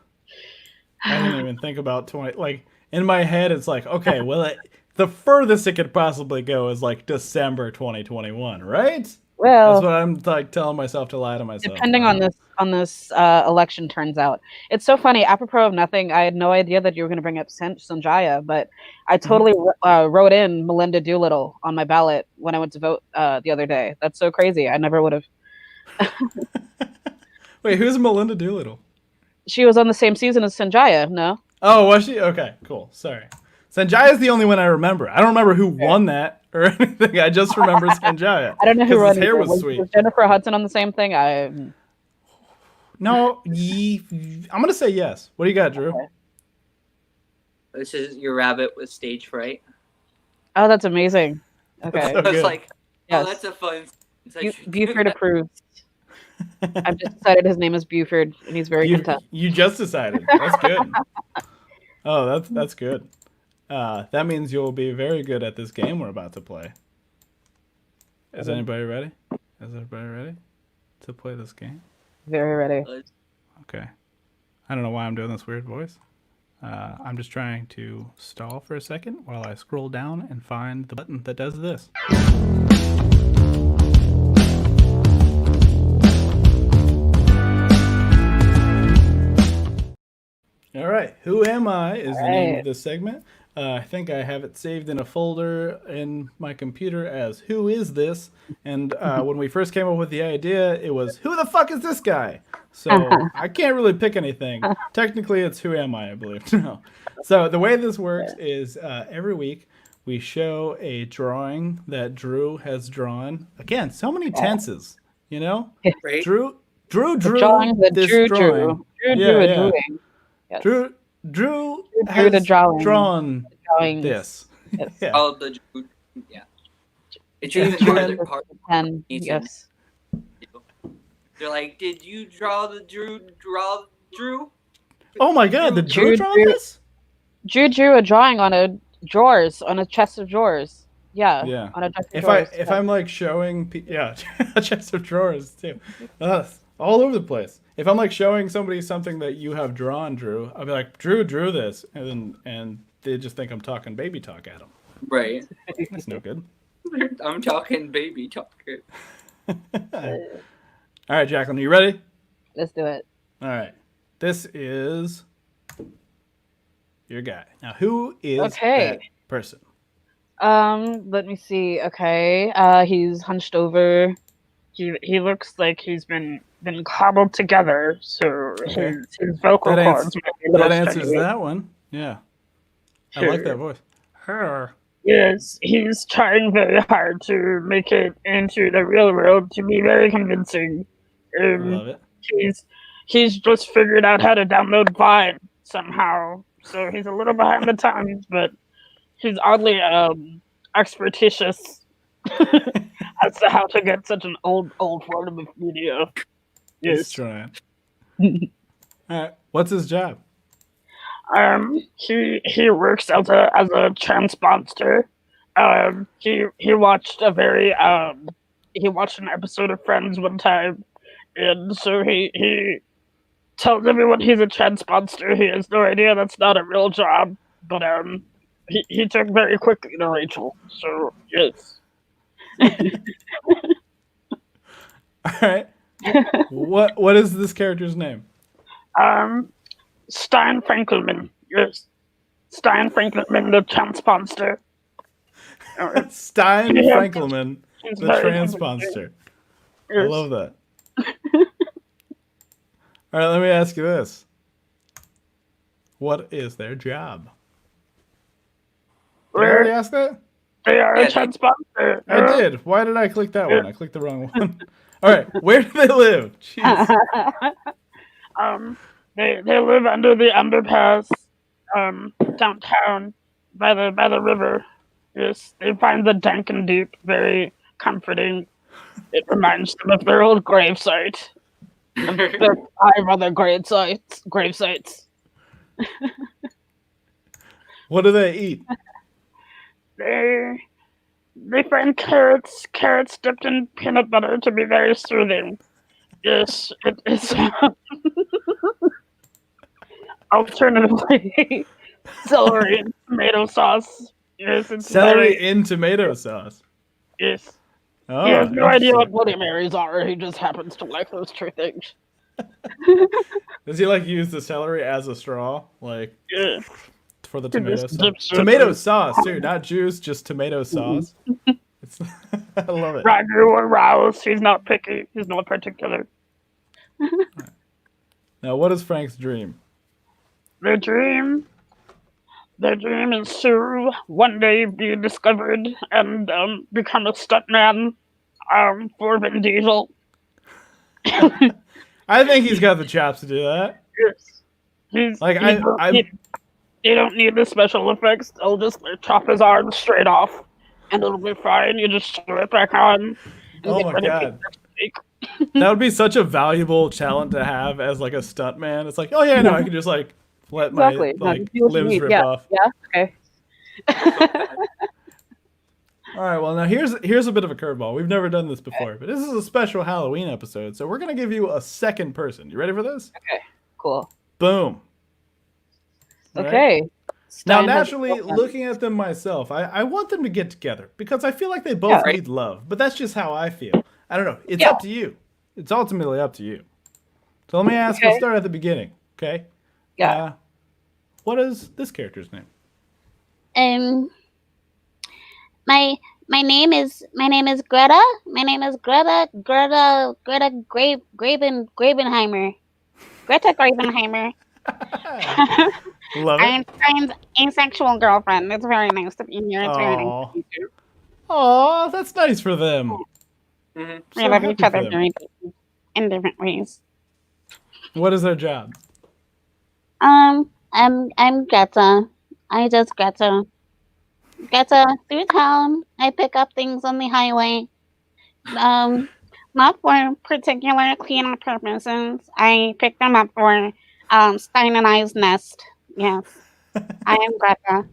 I didn't even think about 20. Like, in my head, it's like, okay, well, the furthest it could possibly go is like December 2021, right? That's Well, what I'm like telling myself to lie to myself. depending on this election turns out. It's so funny. Apropos of nothing, I had no idea that you were going to bring up Sanjaya, but I totally wrote in Melinda Doolittle on my ballot when I went to vote the other day. That's so crazy. I never would have. Wait, who's Melinda Doolittle? She was on the same season as Sanjaya, no? Oh, was she? Okay, cool. Sorry, Sanjaya's the only one I remember. I don't remember who won that or anything. I just remember Sanjaya. I don't know who 'cause won his hair either. was sweet. Was Jennifer Hudson on the same thing? No, I'm gonna say yes. What do you got, Drew? Okay. This is your rabbit with stage fright. Oh, that's amazing. Okay. So I was good. like, oh, Yes. that's a fun. Buford approves. I've just decided his name is Buford, and he's very content. You just decided. That's good. Oh, that's good. That means you'll be very good at this game we're about to play. Is anybody ready? Is everybody ready to play this game? Very ready. Okay. I don't know why I'm doing this weird voice. I'm just trying to stall for a second while I scroll down and find the button that does this. All right. Who Am I is the name of this segment. I think I have it saved in a folder in my computer as Who Is This? And when we first came up with the idea, it was, who the fuck is this guy? So I can't really pick anything. Technically, it's Who Am I believe. No. So the way this works is every week we show a drawing that Drew has drawn. Again, so many tenses, you know? Right? Drew Drawing this Drew drawing. drew a drawing. Yes. Drew the has drawing. drawn Drawings. this. Yes. Yeah. Oh, yeah. It's even harder part. Pen. Yes. They're like, did you draw Drew? Oh my god, did Drew draw this? Drew drew a drawing on a chest of drawers. Yeah. Yeah. On a chest of If drawers. I'm like showing a chest of drawers too. All over the place. If I'm like showing somebody something that you have drawn, Drew, I'll be like, Drew drew this, and they just think I'm talking baby talk at them. Right. That's no good. I'm talking baby talk. All right, Jacqueline, you ready? Let's do it. All right. This is your guy. Now, who is that person? Let me see. Okay. He's hunched over. He looks like he's been cobbled together, so his vocal cords might be a little that answers strenuous. that one. Yeah. I like that voice. Her. Yes, he's trying very hard to make it into the real world to be very convincing. Love it. He's just figured out how to download Vine somehow, so he's a little behind the times, but he's oddly expertitious as to how to get such an old form of media. He's Yes. trying. All right. What's his job? He works as a transponder. He watched he watched an episode of Friends one time, and so he tells everyone he's a transponder. He has no idea that's not a real job, but he took very quickly to Rachel. So yes. All right. What is this character's name? Stein Frankelman. Yes. Stein Frankelman, the transponder. Stein Yeah. Frankelman, He's the very transponder. I Yes. love that. All right, let me ask you this. What is their job? Did I already ask that? They are Yeah, a transponder. I did. Why did I click that one? I clicked the wrong one. All right, where do they live? Jeez. They live under the underpass, downtown by the river. Yes, they find the dank and deep very comforting. It reminds them of their old gravesite. Their 5 other grave sites. What do they eat? They find carrots dipped in peanut butter to be very soothing. Yes, it is. Alternatively, celery and tomato sauce. Yes, it's Celery very, in tomato sauce. yes. Oh, He has no idea what interesting. Bloody Marys are. He just happens to like those 2 things. Does he like use the celery as a straw, like Yeah. for the He tomato just sauce? dips it Tomato in- sauce too, not juice, just tomato sauce. It's, I love it. Ragu or Rouse. He's not picky. He's not particular. Now, what is Frank's dream? The dream. their dream is to one day be discovered and become a stuntman for Vin Diesel. I think he's got the chops to do that. Yes. Like They don't need the special effects. They'll just chop his arm straight off, and it'll be fine. You just sew it back on. And Oh get my ready to god. make That would be such a valuable talent to have as like a stunt man. It's like, oh yeah, no, I can just like let Exactly. my like No, you limbs need- rip yeah, off. Yeah. Okay. All right, well now here's a bit of a curveball. We've never done this before, but this is a special Halloween episode, so we're gonna give you a second person. You ready for this? Cool. Boom. All right? Okay. Now, Stein has a naturally, girlfriend. looking at them myself, I want them to get together because I feel like they both Yeah. need love. But that's just how I feel. I don't know. It's Yeah. up to you. It's ultimately up to you. So let me ask. Okay. We'll start at the beginning. Okay. Yeah. What is this character's name? My name is Greta. My name is Greta Grabenheimer. Greta Grabenheimer. Love it. I'm Stein's asexual girlfriend. It's very nice to be here. It's very nice Aw. to meet you. Aw, that's nice for them. Mhm. We So love happy each other for them. very in different ways. What is their job? I'm Greta. I just Greta through town. I pick up things on the highway. Not for particular cleanup purposes. I pick them up for Stein and I's nest. Yes, I am Greta.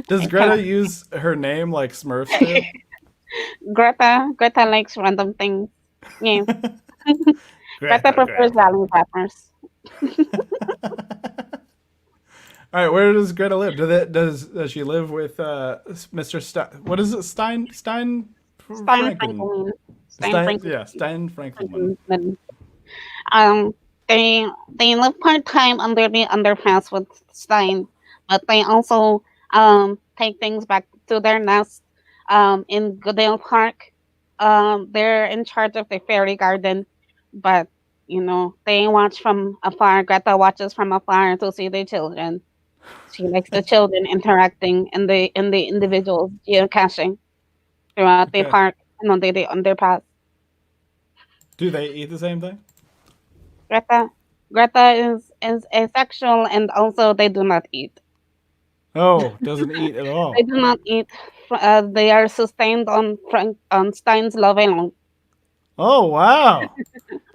Does Greta use her name like Smurfs do? Greta likes random things. Yes, Greta prefers valley wrappers. All right, where does Greta live? Does she live with Mr. Stein? What is it? Stein Stein Franken. Franklin. Stein Franklin. Um, they live part time under the underpass with Stein, but they also take things back to their nest in Goodale Park. They're in charge of the fairy garden, but they watch from afar. Greta watches from afar to see the children. She likes the children interacting in the individuals geocaching throughout the Okay. park and under the underpass. Do they eat the same thing? Greta is asexual, and also they do not eat. Oh, doesn't eat at all. They do not eat. They are sustained on Stein's love alone. Oh wow,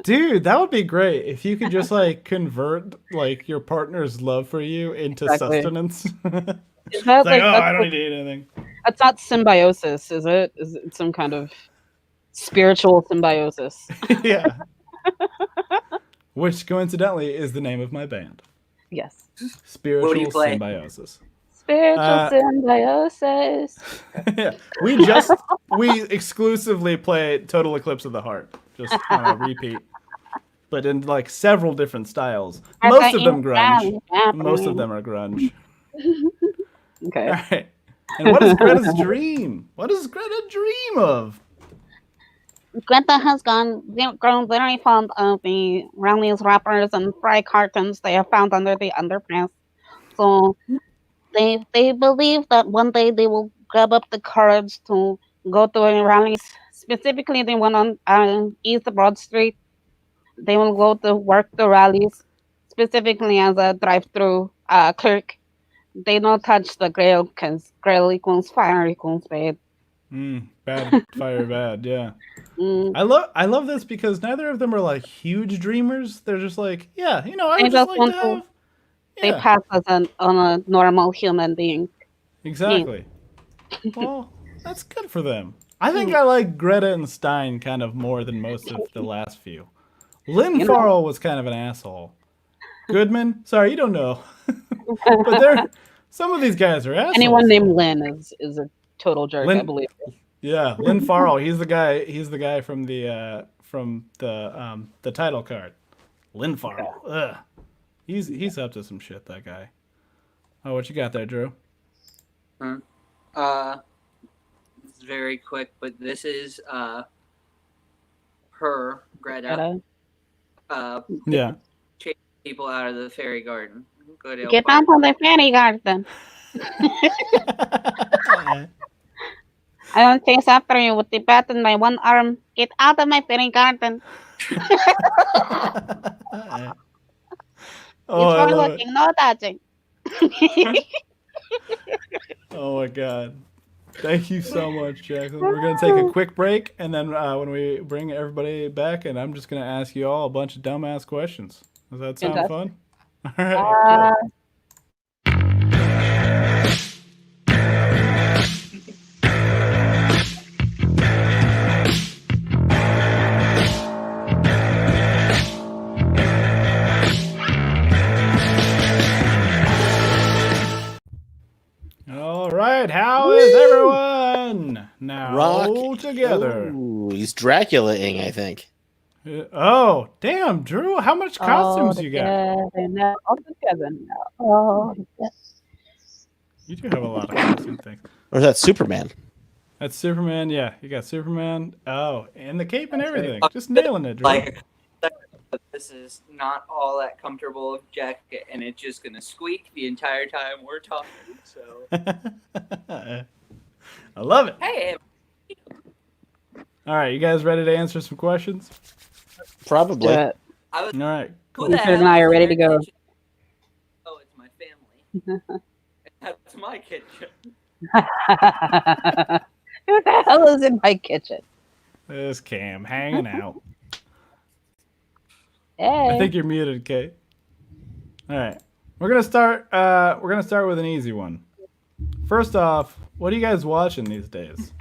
dude, that would be great if you could just like convert like your partner's love for you into Exactly. sustenance. It's Is that like, oh, that's I don't need to eat anything. That's not symbiosis, is it? Is it some kind of spiritual symbiosis? Yeah. Which coincidentally is the name of my band. Yes. Spiritual play? Symbiosis. Spiritual symbiosis. Yeah. We exclusively play Total Eclipse of the Heart. Just on a repeat. But in like several different styles. Most of them grunge. Most of them are grunge. Okay. All right. And what is Greta's dream? What does Greta dream of? Greta has grown very fond of the Rally's wrappers and fry cartons they have found under the underpass. So they believe that one day they will grab up the courage to go to a rally, specifically the one on East Broad Street. They will go to work the rallies, specifically as a drive-through clerk. They don't touch the grill because grill equals fire equals bad. Bad fire bad, yeah. Mm. I love this because neither of them are like huge dreamers. They're just like, yeah, I They would just just like want to to- have. They Yeah, pass as on a normal human being. exactly. Well, that's good for them. I think I like Greta and Stein kind of more than most of the last few. Lynn Farrell was kind of an asshole. Goodman, sorry, you don't know, but some of these guys are assholes. Anyone named Lynn is a total jerk, I Lynn- believe. Yeah, Lynn Farrell. He's the guy. He's the guy from the title card. Lynn Farrell. Ugh. He's up to some shit. That guy. Oh, what you got there, Drew? It's very quick, but this is her Greta. Greta. Uh, Yeah. people out of the fairy garden. Good old Get Bart. down from the fairy garden. I don't chase after you with the bat in my one arm. Get out of my fairy garden. Oh, I It's for love it. looking, no touching. Oh my god. Thank you so much, Jacqueline. We're gonna take a quick break, and then when we bring everybody back, and I'm just gonna ask you all a bunch of dumbass questions. Does that sound Fantastic. fun? All right, cool. All right, how is everyone? Now Rock. together. Ooh, he's Dracula-ing, I think. Oh, damn, Drew! How much costumes you got? All together now. All together. You do have a lot of costume things. Or is that Superman? That's Superman. Yeah, you got Superman. Oh, and the cape and everything. Just nailing it, Drew. Like, this is not all that comfortable of jacket, and it's just gonna squeak the entire time we're talking. So, I love it. hey, All right, you guys ready to answer some questions? Probably. I was. All right. Who Cool. the Ethan hell and I is are in ready your to go. kitchen? Oh, it's my family. That's my kitchen. Who the hell is in my kitchen? There's Cam hanging out. Hey. I think you're muted, Kate. All right. We're gonna start with an easy one. First off, what are you guys watching these days?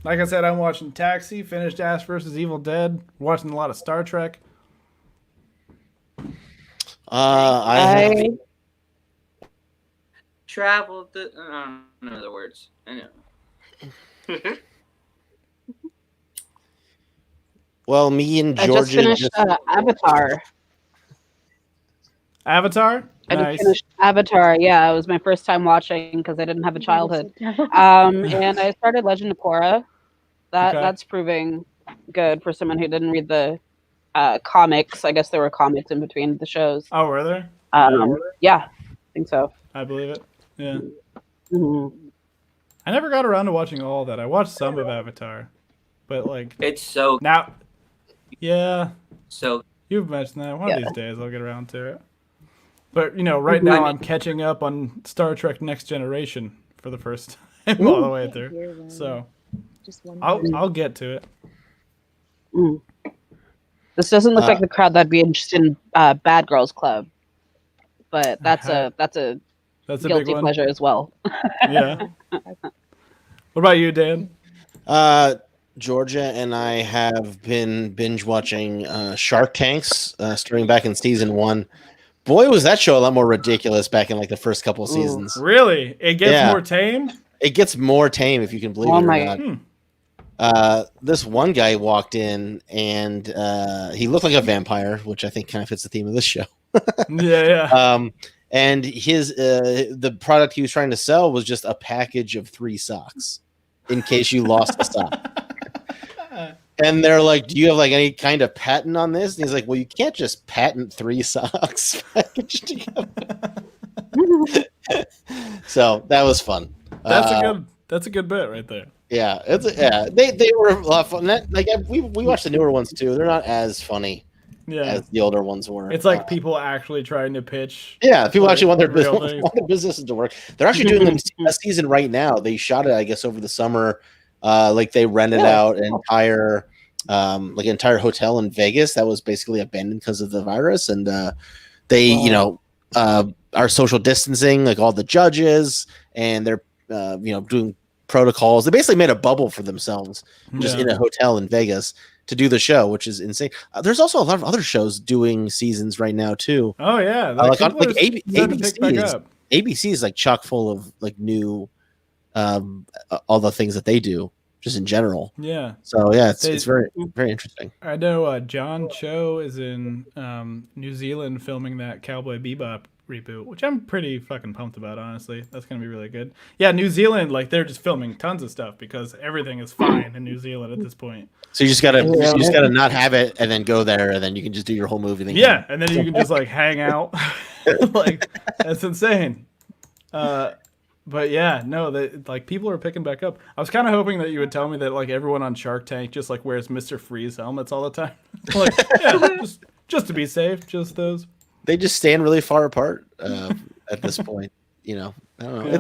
Like I said, I'm watching Taxi, finished Ash vs. Evil Dead, watching a lot of Star Trek. I Travel to. I don't know the words. I know. well, me and I Georgia just finished Avatar. Avatar? I Nice. just finished Avatar. Yeah, it was my first time watching because I didn't have a childhood. And I started Legend of Korra. Okay. That's proving good for someone who didn't read the comics. I guess there were comics in between the shows. Oh, were there? Yeah, I think so. I believe it. Yeah. Mhm. I never got around to watching all of that. I watched some of Avatar, but like It's so now, yeah, so. you've mentioned that. One of Yeah. these days I'll get around to it. But you know, right now I'm catching up on Star Trek Next Generation for the first time all the way through. So Just one. I'll get to it. Mm. This doesn't look like the crowd that'd be interested in Bad Girls Club, but that's a That's a guilty big one. pleasure as well. Yeah. What about you, Dan? Georgia and I have been binge watching Shark Tanks starting back in season 1. Boy, was that show a lot more ridiculous back in like the first couple of seasons. Really? It gets Yeah. more tame? It gets more tame if you can believe Oh it or my- not. Hmm. This one guy walked in and he looked like a vampire, which I think kind of fits the theme of this show. Yeah. And his the product he was trying to sell was just a package of 3 socks in case you lost a sock. And they're like, "Do you have like any kind of patent on this?" And he's like, "Well, you can't just patent 3 socks packaged together." So that was fun. That's a good bit right there. Yeah, they were a lot of fun. We watched the newer ones too. They're not as funny Yeah. as the older ones were. It's like people actually trying to pitch. Yeah, people actually want their real business, things. want their businesses to work. They're actually doing a season right now. They shot it, I guess, over the summer. Like they rented out an entire hotel in Vegas that was basically abandoned because of the virus, and they, are social distancing, like all the judges, and they're doing protocols. They basically made a bubble for themselves just in a hotel in Vegas to do the show, which is insane. There's also a lot of other shows doing seasons right now too. Oh yeah, ABC is like chock full of like new all the things that they do just in general. Yeah. So yeah, it's very, very interesting. I know John Cho is in New Zealand filming that Cowboy Bebop reboot, which I'm pretty fucking pumped about, honestly. That's gonna be really good. Yeah, New Zealand, like they're just filming tons of stuff because everything is fine in New Zealand at this point. So you just gotta not have it and then go there and then you can just do your whole movie. Yeah, and then you can just like hang out. Like that's insane. But yeah, no, like people are picking back up. I was kind of hoping that you would tell me that like everyone on Shark Tank just like wears Mr. Freeze helmets all the time. Like, yeah, just to be safe, just those. They just stand really far apart at this point. You know, I don't know.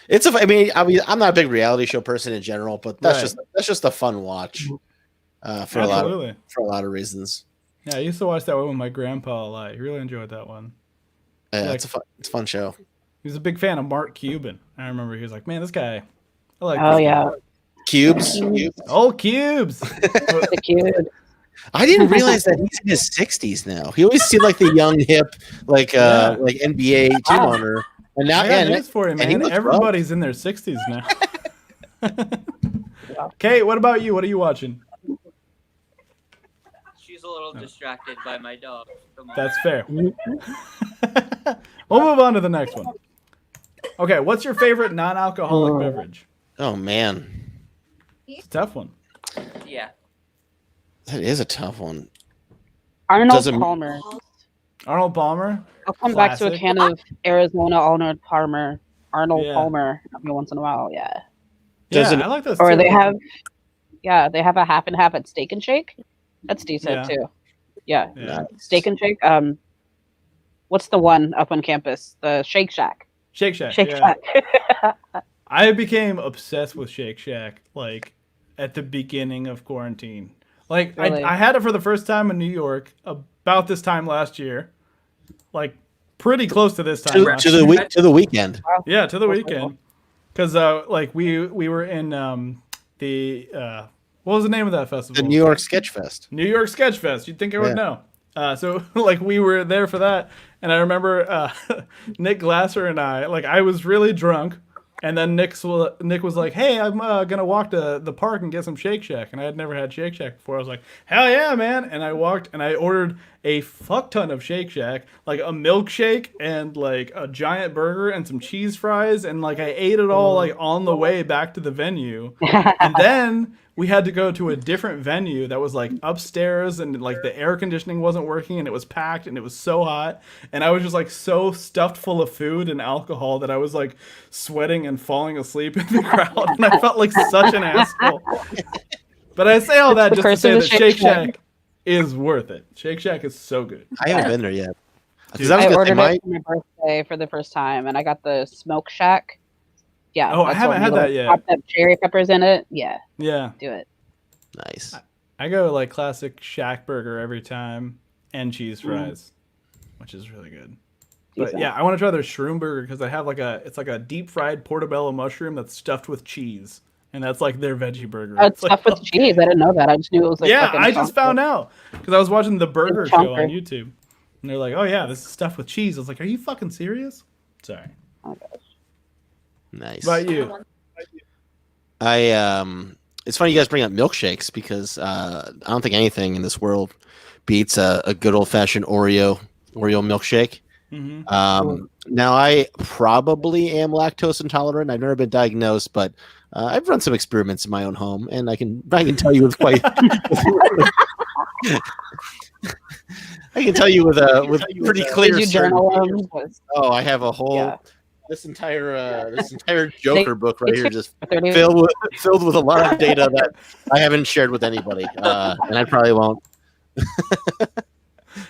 Yeah. I mean, I'm not a big reality show person in general, but that's Right. just a fun watch for Absolutely. a lot of reasons. Yeah, I used to watch that one with my grandpa a lot. He really enjoyed that one. Yeah, Like- it's a fun show. He was a big fan of Mark Cuban. I remember he was like, "Man, this guy, I like." Oh this yeah, guy." Cubes. Old Cubes. the kid. I didn't realize that he's in his 60s now. He always seemed like the young hip, like like NBA team owner. And now, I got news for you, and he man. looks Everybody's in their 60s now. Kate, what about you? What are you watching? She's a little distracted by my dog. That's fair. We'll move on to the next one. Okay, what's your favorite non-alcoholic beverage? Oh man, It's a tough one. Yeah. that is a tough one. Arnold Doesn't- Palmer. Arnold Palmer. I'll come back to a Classic. can of Arizona Arnold Palmer. Yeah. Palmer every once in a while. Yeah. Doesn't- Yeah, I like those. Or too. they have a half and half at Steak and Shake. That's decent Yeah. too. Yeah. Yeah. Steak and Shake. What's the one up on campus? The Shake Shack. Shake Shack. Shake yeah. Shack. I became obsessed with Shake Shack like at the beginning of quarantine. Like Really? I had it for the first time in New York about this time last year. Like pretty close to this time last to year. the weekend. Yeah, to the weekend. Cuz like we were in the what was the name of that festival? The New York Sketch Fest. New York Sketch Fest. You'd think I would Yeah. know. So like we were there for that, and I remember Nick Glasser and I was really drunk, and then Nick was like, "Hey, I'm gonna walk to the park and get some Shake Shack," and I had never had Shake Shack before. I was like, "Hell yeah, man!" And I walked and I ordered a fuck ton of Shake Shack, like a milkshake and like a giant burger and some cheese fries, and like I ate it all like on the way back to the venue, and then we had to go to a different venue that was like upstairs, and like the air conditioning wasn't working, and it was packed, and it was so hot, and I was just like so stuffed full of food and alcohol that I was like sweating and falling asleep in the crowd, and I felt like such an asshole. But I say all that the just to curse say of that the Shake Shake Shack. Shack is worth it. Shake Shack is so good. I haven't been there yet. Because Dude, I was I gonna say, ordered my, it for my birthday for the first time, and I got the Smoke Shack. Yeah. Oh, I that's haven't what had we that like, yet. chopped up cherry peppers in it. Yeah, Yeah. do it. nice. I go like classic Shack burger every time and cheese fries, which is really good. But Decent. yeah, I want to try their shroom burger because they have it's like a deep fried portobello mushroom that's stuffed with cheese, and that's like their veggie burger. Oh, it's like, stuffed with cheese. I didn't know that. I just knew it was like. yeah, fucking I just chunky. found out because I was watching the burger show on chunker. YouTube, and they're like, "Oh yeah, this is stuffed with cheese." I was like, "Are you fucking serious?" Sorry. Oh, gosh. Nice. What about you? It's funny you guys bring up milkshakes because I don't think anything in this world beats a good old fashioned Oreo milkshake. Hmm. Now I probably am lactose intolerant. I've never been diagnosed, but I've run some experiments in my own home, and I can tell you with quite. I can tell you with pretty clear. Did you journal them? Oh, I have a whole Yeah. this entire Joker book right here just 30 filled with a lot of data that I haven't shared with anybody, and I probably won't.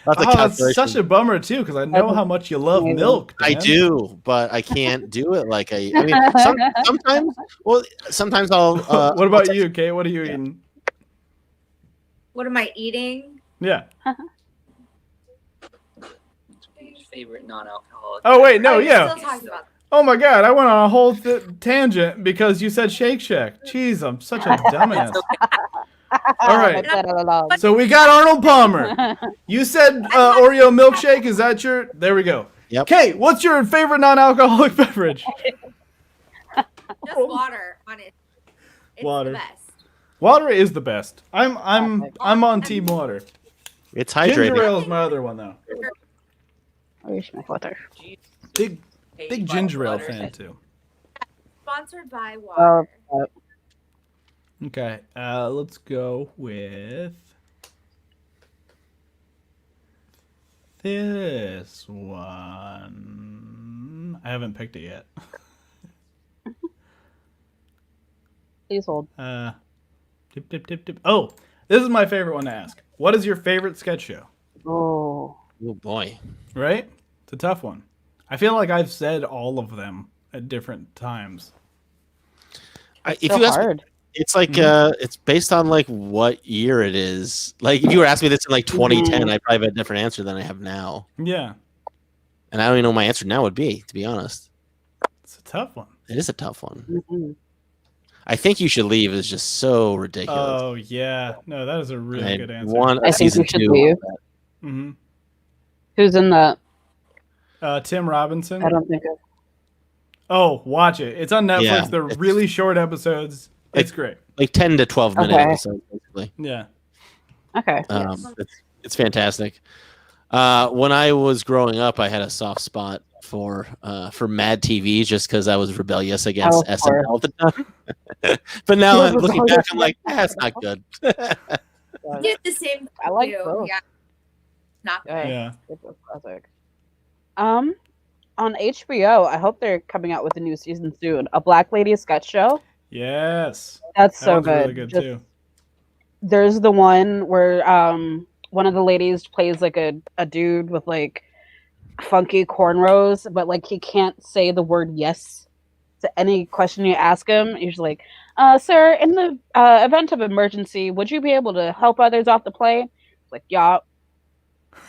Lots of Oh, it's calculations. such a bummer too because I know how much you love milk. I Dan. do, but I can't do it like I mean, sometimes. Well, sometimes I'll. What about you, Kate? What are you eating? What am I eating? Yeah. Favorite non-alcoholic. Oh wait, no, Oh, you're yeah. Still talking about Oh my god, I went on a whole tangent because you said Shake Shack. Jeez, I'm such a dumbass. All right. So we got Arnold Palmer. You said Oreo milkshake. Is that your? There we go. Yep. Kate, what's your favorite non-alcoholic beverage? just water on it. It's Water. the best. Water is the best. I'm on team water. It's Ginger hydrating. ale is my other one though. Where's my water? Big Hey, ginger ale butter. fan too. Sponsored by water. Okay, let's go with this one. I haven't picked it yet. Please hold. Dip, dip, dip, dip. Oh, this is my favorite one to ask. What is your favorite sketch show? Oh. Oh boy. Right? It's a tough one. I feel like I've said all of them at different times. If So you ask me, hard. it's like it's based on like what year it is. Like if you were asking me this in like 2010, I'd probably have a different answer than I have now. Yeah. And I don't even know what my answer now would be, to be honest. It's a tough one. It is a tough one. Mm-hmm. I think You Should Leave is just so ridiculous. Oh, yeah. No, that is a really good answer. One I think season You Should 2. Leave. Mm-hmm. Who's in that? Tim Robinson. I don't think of. Oh, watch it. It's on Netflix. Yeah, They're it's- really short episodes. It's great. Like 10 to 12 minute Okay. episodes, basically. Yeah. Okay. It's fantastic. When I was growing up, I had a soft spot for Mad TV just because I was rebellious against Oh, of SNL at the time. But now You were looking rebellious back, I'm like, that's not good. Did the same. I like too. both. Yeah. Not good. Yeah. It's a classic. On HBO, I hope they're coming out with a new season soon. A Black Lady sketch show. Yes. That's That so one's good. really good Just- too. There's the one where one of the ladies plays like a dude with like funky cornrows, but like he can't say the word yes to any question you ask him. He's like, sir, in the event of emergency, would you be able to help others off the plane? It's like, yeah.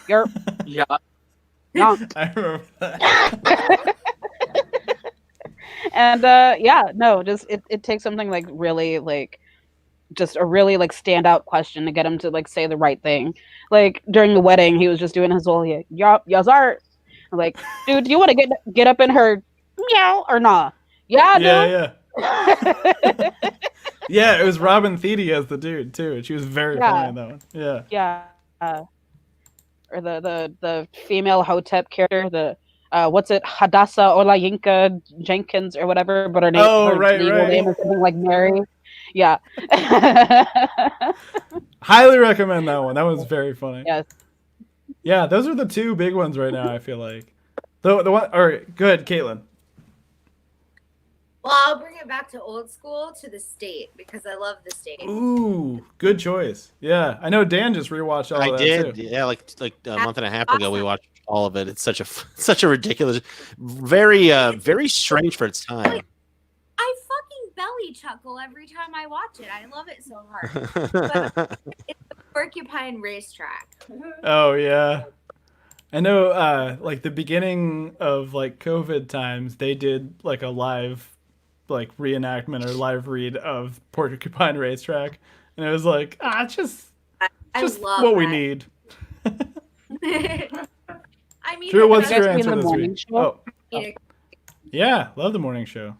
You're Yeah. yeah. I remember that. And just it takes something like really like just a really like standout question to get him to like say the right thing. Like during the wedding, he was just doing his whole yes art. I'm like, dude, do you want to get up in her meow or nah? Yeah, Yeah, dude. yeah. Yeah, it was Robin Thede as the dude too, and she was very Yeah. funny in that one. Yeah. Yeah. Or the female Hotep character, the what's it, Hadassah Olayinka Jenkins or whatever, but her name, Oh, her right, legal right. name is something like Mary. Yeah. Highly recommend that one. That was very funny. Yes. Yeah, those are the two big ones right now, I feel like. The one or go ahead, Caitlin. Well, I'll bring it back to old school to the state because I love the state. Ooh, good choice. Yeah. I know Dan just rewatched all I of that did, too. yeah, like a month and a half ago, we awesome. watched all of it. It's such a ridiculous, very strange for its time. I fucking belly chuckle every time I watch it. I love it so hard. It's the Porcupine Racetrack. Oh yeah. I know like the beginning of like COVID times, they did like a live like reenactment or live read of Porcupine Racetrack. And it was like, it's just I love what we that. need. I mean, Drew, what's You guys your seen answer the this morning week? show? Oh, yeah, love the morning show.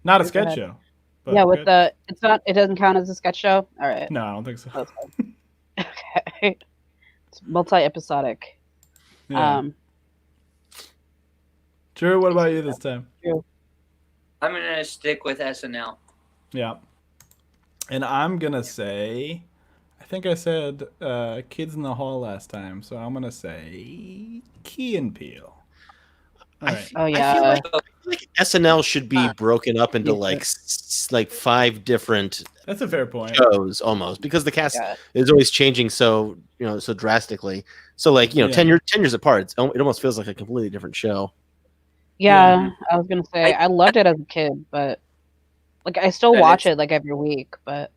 Not a Go sketch ahead. show. but Yeah, with good. it doesn't count as a sketch show. All right. No, I don't think so. That's fine. Okay. It's multi-episodic. Yeah. Drew, what about you this time? I'm gonna stick with SNL. Yeah. And I'm gonna say, I think I said Kids in the Hall last time, so I'm gonna say Key and Peele. All right. Oh I yeah. feel like SNL should be broken up into Yeah. like like 5 different That's a fair point. shows almost, because the cast Yeah. is always changing so drastically. So like, Yeah. 10 years apart, it almost feels like a completely different show. Yeah, I was gonna say I loved it as a kid, but like I still And watch it's- it like every week. But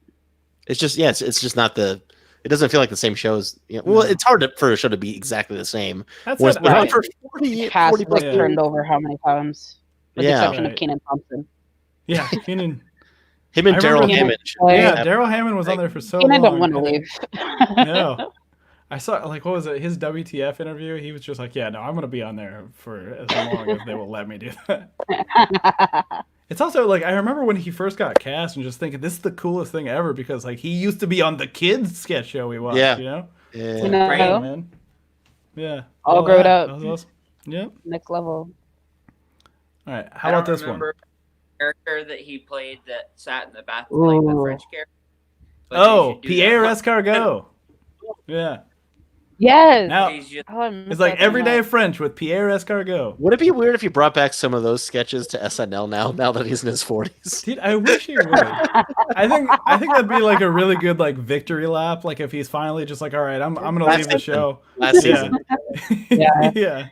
It's just it's just not it doesn't feel like the same shows. Well, No. it's hard for a show to be exactly the same. That's Whereas it, been on right? for 40 cast 40 plus like Yeah. turned over how many times? With the Yeah. exception Right. of Keenan Thompson. Yeah, Keenan. Him and I Daryl remember- Hammond. should Yeah, Yeah, have- Daryl Hammond was on there for so Keenan long. don't want to and leave. No. I saw, like, what was it? His WTF interview. He was just like, yeah, no, I'm going to be on there for as long as they will let me do that. It's also, like, I remember when he first got cast and just thinking, this is the coolest thing ever because, like, he used to be on the kids sketch show we watched, Yeah. you know? Yeah. You know? Great, man. Yeah. All grown that. up. That was awesome. Yep. Next level. All right. How I don't about this one? remember the character that he played that sat in the bathroom, like the Ooh. French character. But they Oh, should do Pierre that. Escargot. Yeah. Yes. Now He's just Oh, I missed it's like that so Everyday much. French with Pierre Escargot. Would it be weird if you brought back some of those sketches to SNL now that he's in his 40s? Dude, I wish he would. I think that'd be like a really good like victory lap. Like if he's finally just like, all right, I'm gonna Last leave the season. show. Last Yeah. season. Yeah. Yeah.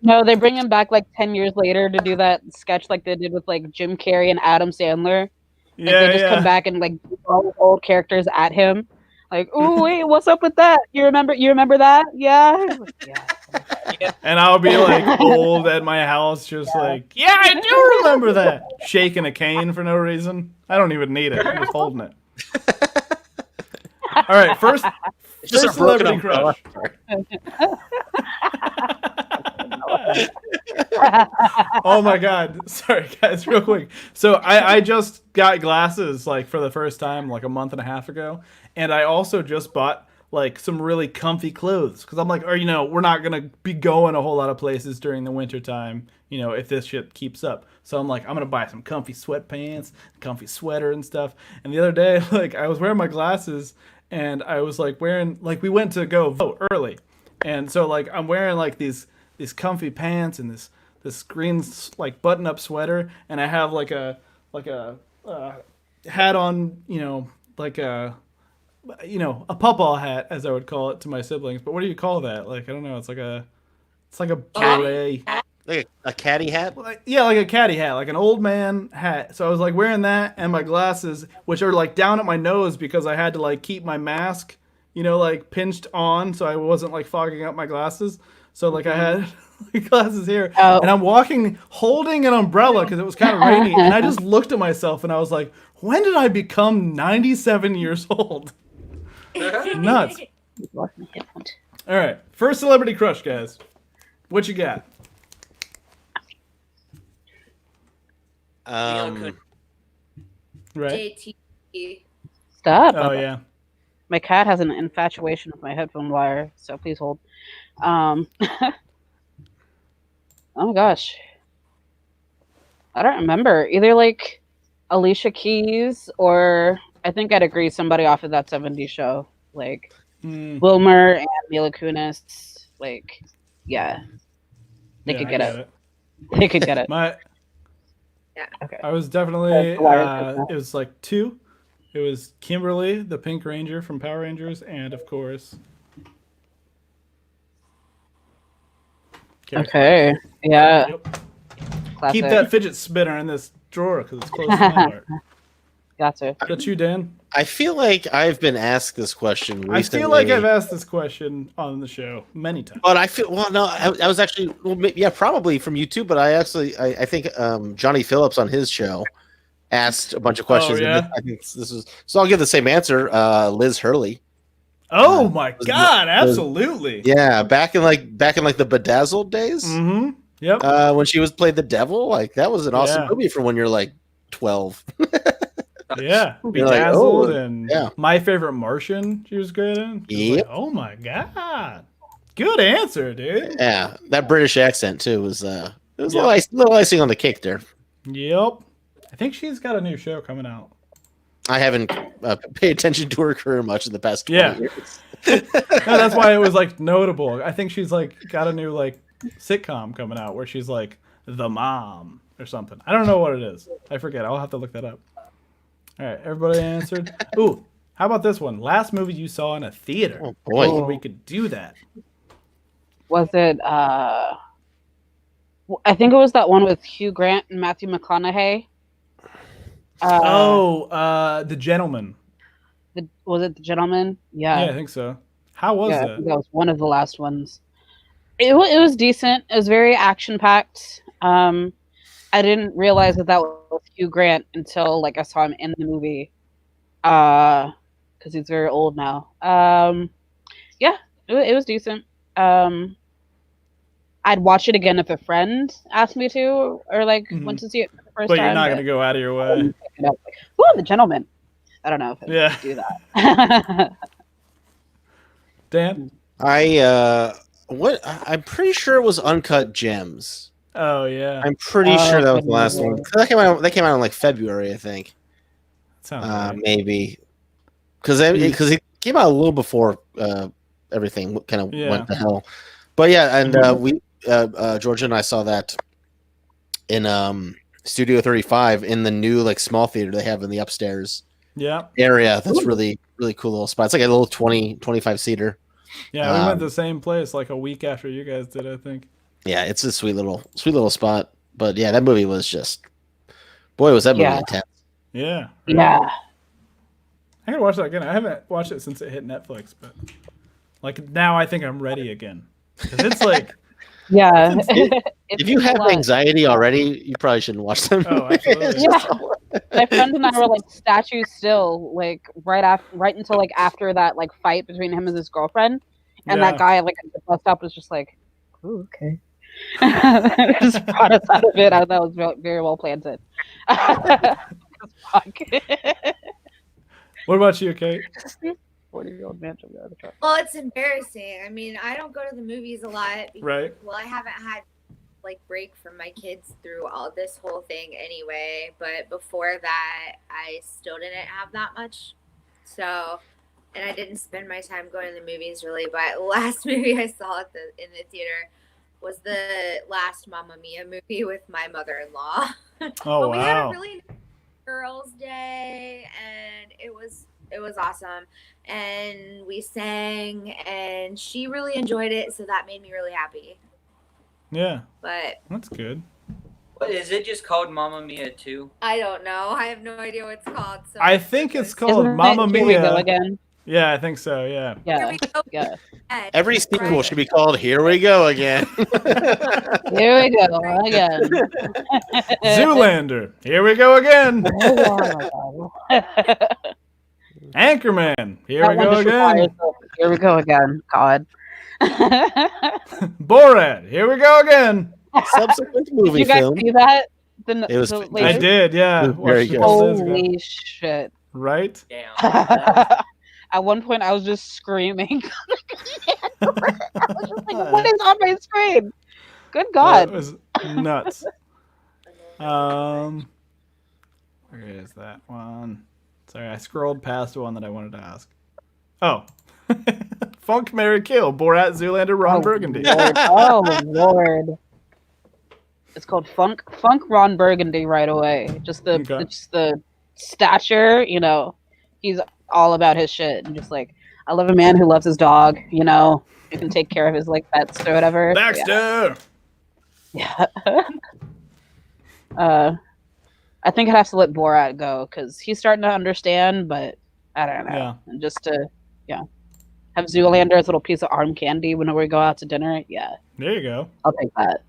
No, they bring him back like 10 years later to do that sketch like they did with like Jim Carrey and Adam Sandler. Like Yeah. they just come back and like do all the old characters at him. Like, oh wait, what's up with that? You remember that? Yeah. He's like, yeah. And I'll be like old at my house, just like, yeah, I do remember that. Shaking a cane for no reason. I don't even need it. I'm just holding it. All right, first Just a celebrity broken crush. Oh my god. Sorry guys, real quick. So I just got glasses like for the first time like a month and a half ago. And I also just bought like some really comfy clothes. Cause I'm like, oh, you know, we're not gonna be going a whole lot of places during the winter time, you know, if this shit keeps up. So I'm like, I'm gonna buy some comfy sweatpants, comfy sweater and stuff. And the other day, like I was wearing my glasses and I was like wearing like we went to go vote early. And so like I'm wearing like these comfy pants and this green like button up sweater, and I have like a hat on, you know, like a pawpaw hat as I would call it to my siblings. But what do you call that? Like I don't know. It's like a beret. Like a caddy hat? Like, yeah, like a caddy hat, like an old man hat. So I was like wearing that and my glasses, which are like down at my nose because I had to like keep my mask, you know, like pinched on so I wasn't like fogging up my glasses. So like I had glasses here, and I'm walking holding an umbrella because it was kind of rainy, and I just looked at myself and I was like, when did I become 97 years old? Nuts. All right, first celebrity crush, guys. What you got? Right. JT. Stop. Oh yeah. My cat has an infatuation with my headphone wire, so please hold. Oh my gosh. I don't remember. Either like Alicia Keys or I think I'd agree somebody off of that 70s show. Like Wilmer and Mila Kunis. Like, yeah. They could get it. They could get it. Yeah. Okay. I was definitely it was like two. It was Kimberly, the Pink Ranger from Power Rangers, and of course Okay. Yeah. Yep. Classic. Keep that fidget spinner in this drawer because it's close to my heart. Gotcha. That's you, Dan. I feel like I've been asked this question recently. I feel like I've asked this question on the show many times. But I feel I was actually probably from you too. But I think Johnny Phillips on his show asked a bunch of questions. Oh, yeah? I think this is so. I'll give the same answer. Liz Hurley. Oh my God! Absolutely. Yeah, back in the Bedazzled days. Mm-hmm. Yep. When she played the devil, like that was an awesome Yeah. movie for when you're like 12. Yeah. You're like, Bedazzled oh, and yeah. My Favorite Martian. She was great in. Yep. Like, oh my God! Good answer, dude. Yeah, that British accent too was a little icing on the cake there. Yep. I think she's got a new show coming out. I haven't paid attention to her career much in the past 20 years. No, that's why it was like notable. I think she's like got a new like sitcom coming out where she's like the mom or something. I don't know what it is. I forget. I'll have to look that up. All right, everybody answered. Ooh, how about this one? Last movie you saw in a theater. Oh boy, we could do that. Was it I think it was that one with Hugh Grant and Matthew McConaughey. The Gentleman. Was it The Gentleman? Yeah, Yeah. I think so. How was I that? think that was one of the last ones. It was decent. It was very action packed. I didn't realize that was Hugh Grant until like I saw him in the movie. Because he's very old now. Yeah, it was decent. I'd watch it again if a friend asked me to, or like went to see it for the first But time. you're not going to go out of your way. Oh, The Gentleman. I don't know if I could do that. Dan? I'm pretty sure it was Uncut Gems. Oh yeah. I'm pretty sure that was the last one. That came out in like February, I think. Sounds right. Maybe because he came out a little before everything kind of Yeah. went to hell. But yeah, and we Georgia and I saw that in Studio 35 in the new like small theater they have in the upstairs Yeah. area. That's really cool little spot. It's like a little 25 seater. Yeah, we went to the same place like a week after you guys did, I think. Yeah, it's a sweet little spot. But yeah, that movie was just, boy, was that movie intense. Yeah. Yeah. I gotta watch that again. I haven't watched it since it hit Netflix, but like now I think I'm ready again. Because it's like, Yeah. If you have anxiety already, you probably shouldn't watch them. Oh, absolutely. Yeah. My friend and I were like statue still, like right until like after that like fight between him and his girlfriend, and that guy like at the bus stop was just like, "Ooh, okay," just brought us out of it. I thought that was very well planted. Fuck. What about you, Kate? 40-year-old man. Well, it's embarrassing. I mean, I don't go to the movies a lot. Because, Right. Well, I haven't had like break from my kids through all this whole thing anyway. But before that, I still didn't have that much. So, and I didn't spend my time going to the movies really. But the last movie I saw in the theater was the last Mamma Mia movie with my mother-in-law. Oh, but we had wow. a really nice Girls' Day, and it was awesome. And we sang, and she really enjoyed it, so that made me really happy. Yeah. But that's good. What is it? Just called Mamma Mia 2? I don't know. I have no idea what it's called. So I think it's called Mamma Here we go Mia. again. Yeah, I think so. Yeah. Yeah. Yeah. Every sequel should be called "Here We Go Again." Here we go again. Zoolander. Here we go again. Oh, Anchorman. Here that we one go just again. requires here we go again. God. Borat. Here we go again. Subsequent Did movie you guys film. see that? It was the I latest? did. Yeah. It was very Watched it a good. couple days ago. Holy shit. Right? Damn. At one point, I was just screaming. I was just like, what is on my screen? Good God. That was nuts. Where is that one? Sorry, I scrolled past one that I wanted to ask. Oh. Funk, Marry, Kill. Borat, Zoolander, Ron Burgundy. Lord. Oh, Lord. It's called Funk Ron Burgundy right away. Just the stature, you know, he's all about his shit. And just like, I love a man who loves his dog, you know, who can take care of his like pets or whatever. Baxter! Yeah. I think I'd have to let Borat go because he's starting to understand, but I don't know. Yeah. And just to, have Zoolander as a little piece of arm candy whenever we go out to dinner. Yeah, There you go. I'll take that.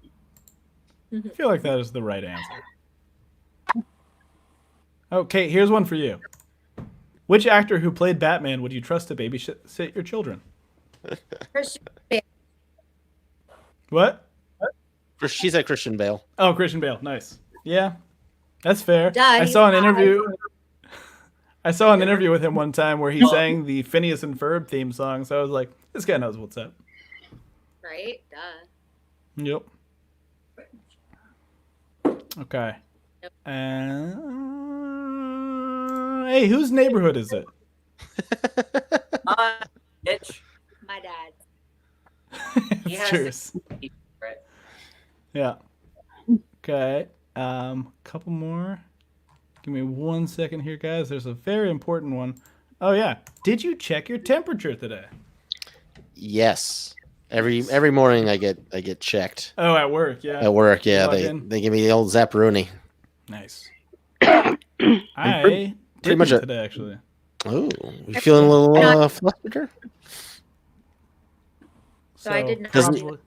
I feel like that is the right answer. Okay, here's one for you. Which actor who played Batman would you trust to babysit your children? Christian Bale. What? She said Christian Bale. Oh, Christian Bale. Nice. Yeah, that's fair. Duh, I he's saw an not. interview. I saw an interview with him one time where he sang the Phineas and Ferb theme song. So I was like, this guy knows what's up. Right? Duh. Yep. Okay. Hey, whose neighborhood is it? Bitch. My dad. It's yours. Right. Yeah. Okay. Couple more. Give me 1 second here, guys. There's a very important one. Oh yeah. Did you check your temperature today? Yes. Every morning I get checked. Oh, at work, yeah. At work, yeah. Log in. They give me the old Zapparoni. Nice. I pretty did much it a- today, actually. Oh, you feeling a little flustered? So I did not. Doesn't- probably-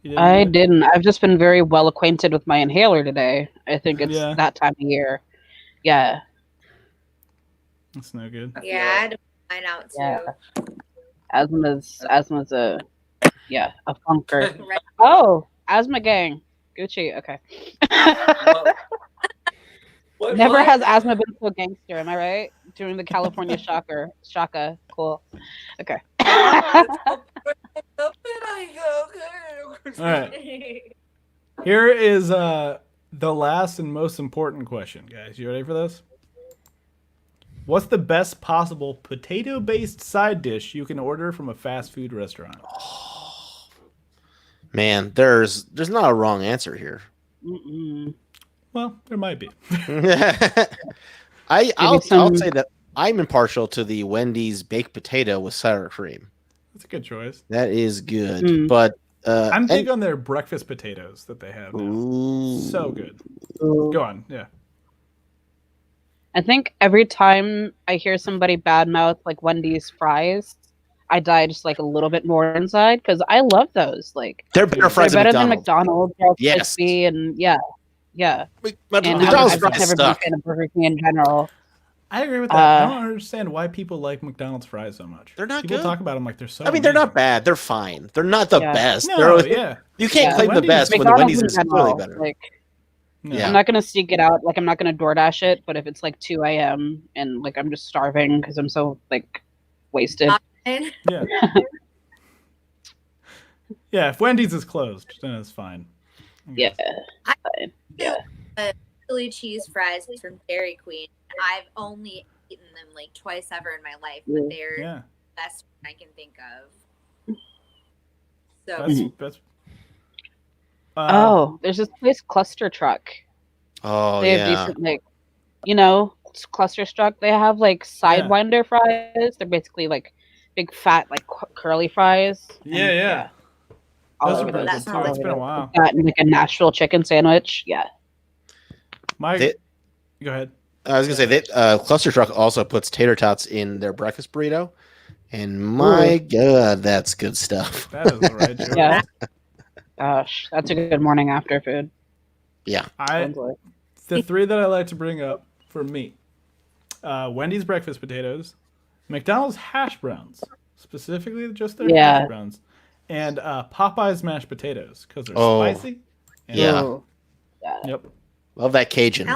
You didn't I do it? didn't. I've just been very well acquainted with my inhaler today. I think it's Yeah. that time of year. Yeah. That's no good. Yeah, I had to find out too. Yeah. Asthma's a funker. Right. Oh, asthma gang. Gucci. Okay. What, Never what? has asthma been so gangster, am I right? During the California Shaka. Cool. Okay. All right. Here is the last and most important question, guys. You ready for this? What's the best possible potato-based side dish you can order from a fast food restaurant? Man, there's not a wrong answer here. Mm-mm. Well, there might be. I'll say that I'm impartial to the Wendy's baked potato with sour cream. That's a good choice. That is good, but I'm big on their breakfast potatoes that they have now. Ooh. So good. Go on, yeah. I think every time I hear somebody badmouth like Wendy's fries, I die just like a little bit more inside because I love those. Like they're better fries they're better than than McDonald's. They're Yes. crispy and yeah. And McDonald's I've fries never been a suck. fan of Burger King in general. I agree with that. I don't understand why people like McDonald's fries so much. They're not people good. talk about them like they're so. I mean, they're not bad. They're fine. They're not the best. No, They're, you can't claim the Wendy's- best when the Wendy's is clearly better. Like, Yeah. I'm not gonna seek it out. Like I'm not gonna DoorDash it. But if it's like 2 a.m. and like I'm just starving because I'm so like wasted. Yeah. Yeah, if Wendy's is closed, then it's fine. Yeah. Chili cheese fries from Dairy Queen. I've only eaten them like twice ever in my life, but they're the best I can think of. So That's there's this place, Cluster Truck. Oh, They have decent, like, it's Cluster Truck. They have like Sidewinder fries. They're basically like big fat like curly fries. Yeah. All Those over are pretty those. good too. It's been a while. That and like a Nashville chicken sandwich. Yeah. Go ahead. I was gonna say that Cluster Truck also puts tater tots in their breakfast burrito, and my God, that's good stuff. That is the right choice. Yeah. Gosh, that's a good morning after food. Yeah. The three that I like to bring up for me: Wendy's breakfast potatoes, McDonald's hash browns, specifically just their hash browns, and Popeye's mashed potatoes because they're spicy. And Yep. Love that Cajun.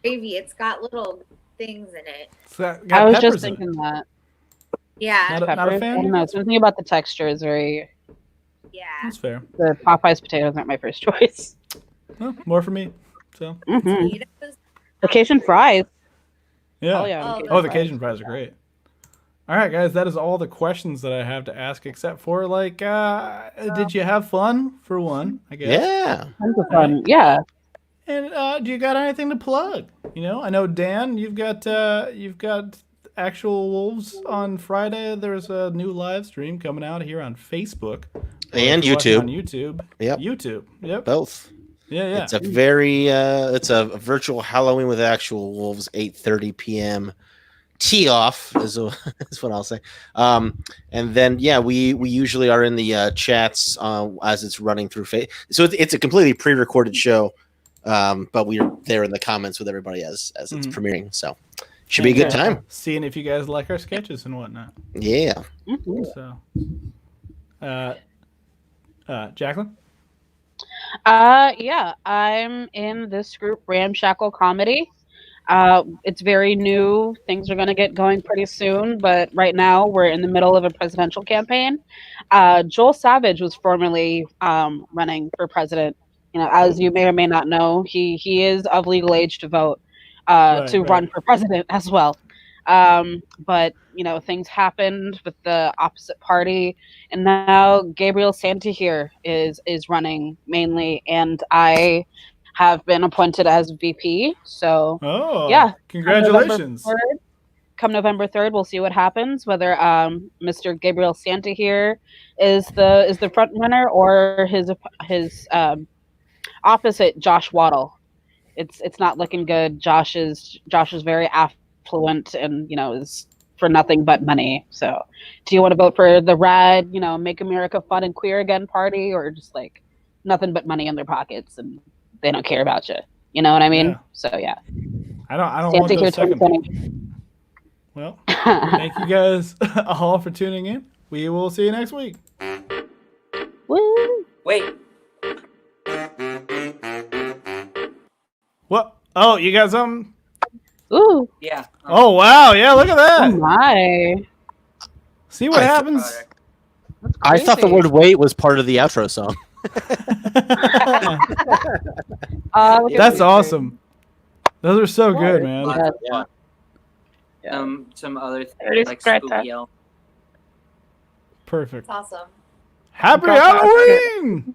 gravy. It's got little things in it. I was just thinking that. Yeah. Not a fan? I don't know. Something about the texture is very. Yeah. That's fair. The Popeye's potatoes aren't my first choice. Well, more for me. So. The Cajun fries. Yeah. Oh, yeah. The Cajun fries are great. All right, guys, that is all the questions that I have to ask, except for did you have fun for one? I guess. Yeah. Tons of fun. Yeah. And do you got anything to plug? I know Dan, you've got Actual Wolves on Friday. There's a new live stream coming out here on Facebook and YouTube. On YouTube. Yep. YouTube. Yep. Both. Yeah. It's a very it's a virtual Halloween with Actual Wolves, 8:30 p.m. Tee off is what I'll say. And then we usually are in the chats as it's running through so it's a completely pre-recorded show, but we're there in the comments with everybody as it's premiering. So should be a good time. Seeing if you guys like our sketches and whatnot. Yeah. So, Jacqueline. Yeah, I'm in this group, Ramshackle Comedy. It's very new. Things are going to get going pretty soon, but right now we're in the middle of a presidential campaign. Joel Savage was formerly running for president. As you may or may not know, he is of legal age to vote, run for president as well. But things happened with the opposite party, and now Gabriel Santiago is running mainly, and I have been appointed as VP. So congratulations! Come November 3rd, we'll see what happens. Whether Mr. Gabriel Santiago is the front runner or his opposite, Josh Waddle. It's not looking good. Josh is very affluent and is for nothing but money. So, do you want to vote for the rad, make America fun and queer again party, or just like nothing but money in their pockets and they don't care about you? You know what I mean? Yeah. So yeah. I don't want those second. Well, thank you guys all for tuning in. We will see you next week. Woo! Wait. What? Oh, you got something? Ooh. Yeah. Oh wow! Yeah, look at that. Oh my. See what happens. I thought the word "wait" was part of the outro song. That's awesome. Those are so good, man. Yeah. Yeah. Some other things It is like Greta. spooky elf. Perfect. It's awesome. Happy Greta, Halloween!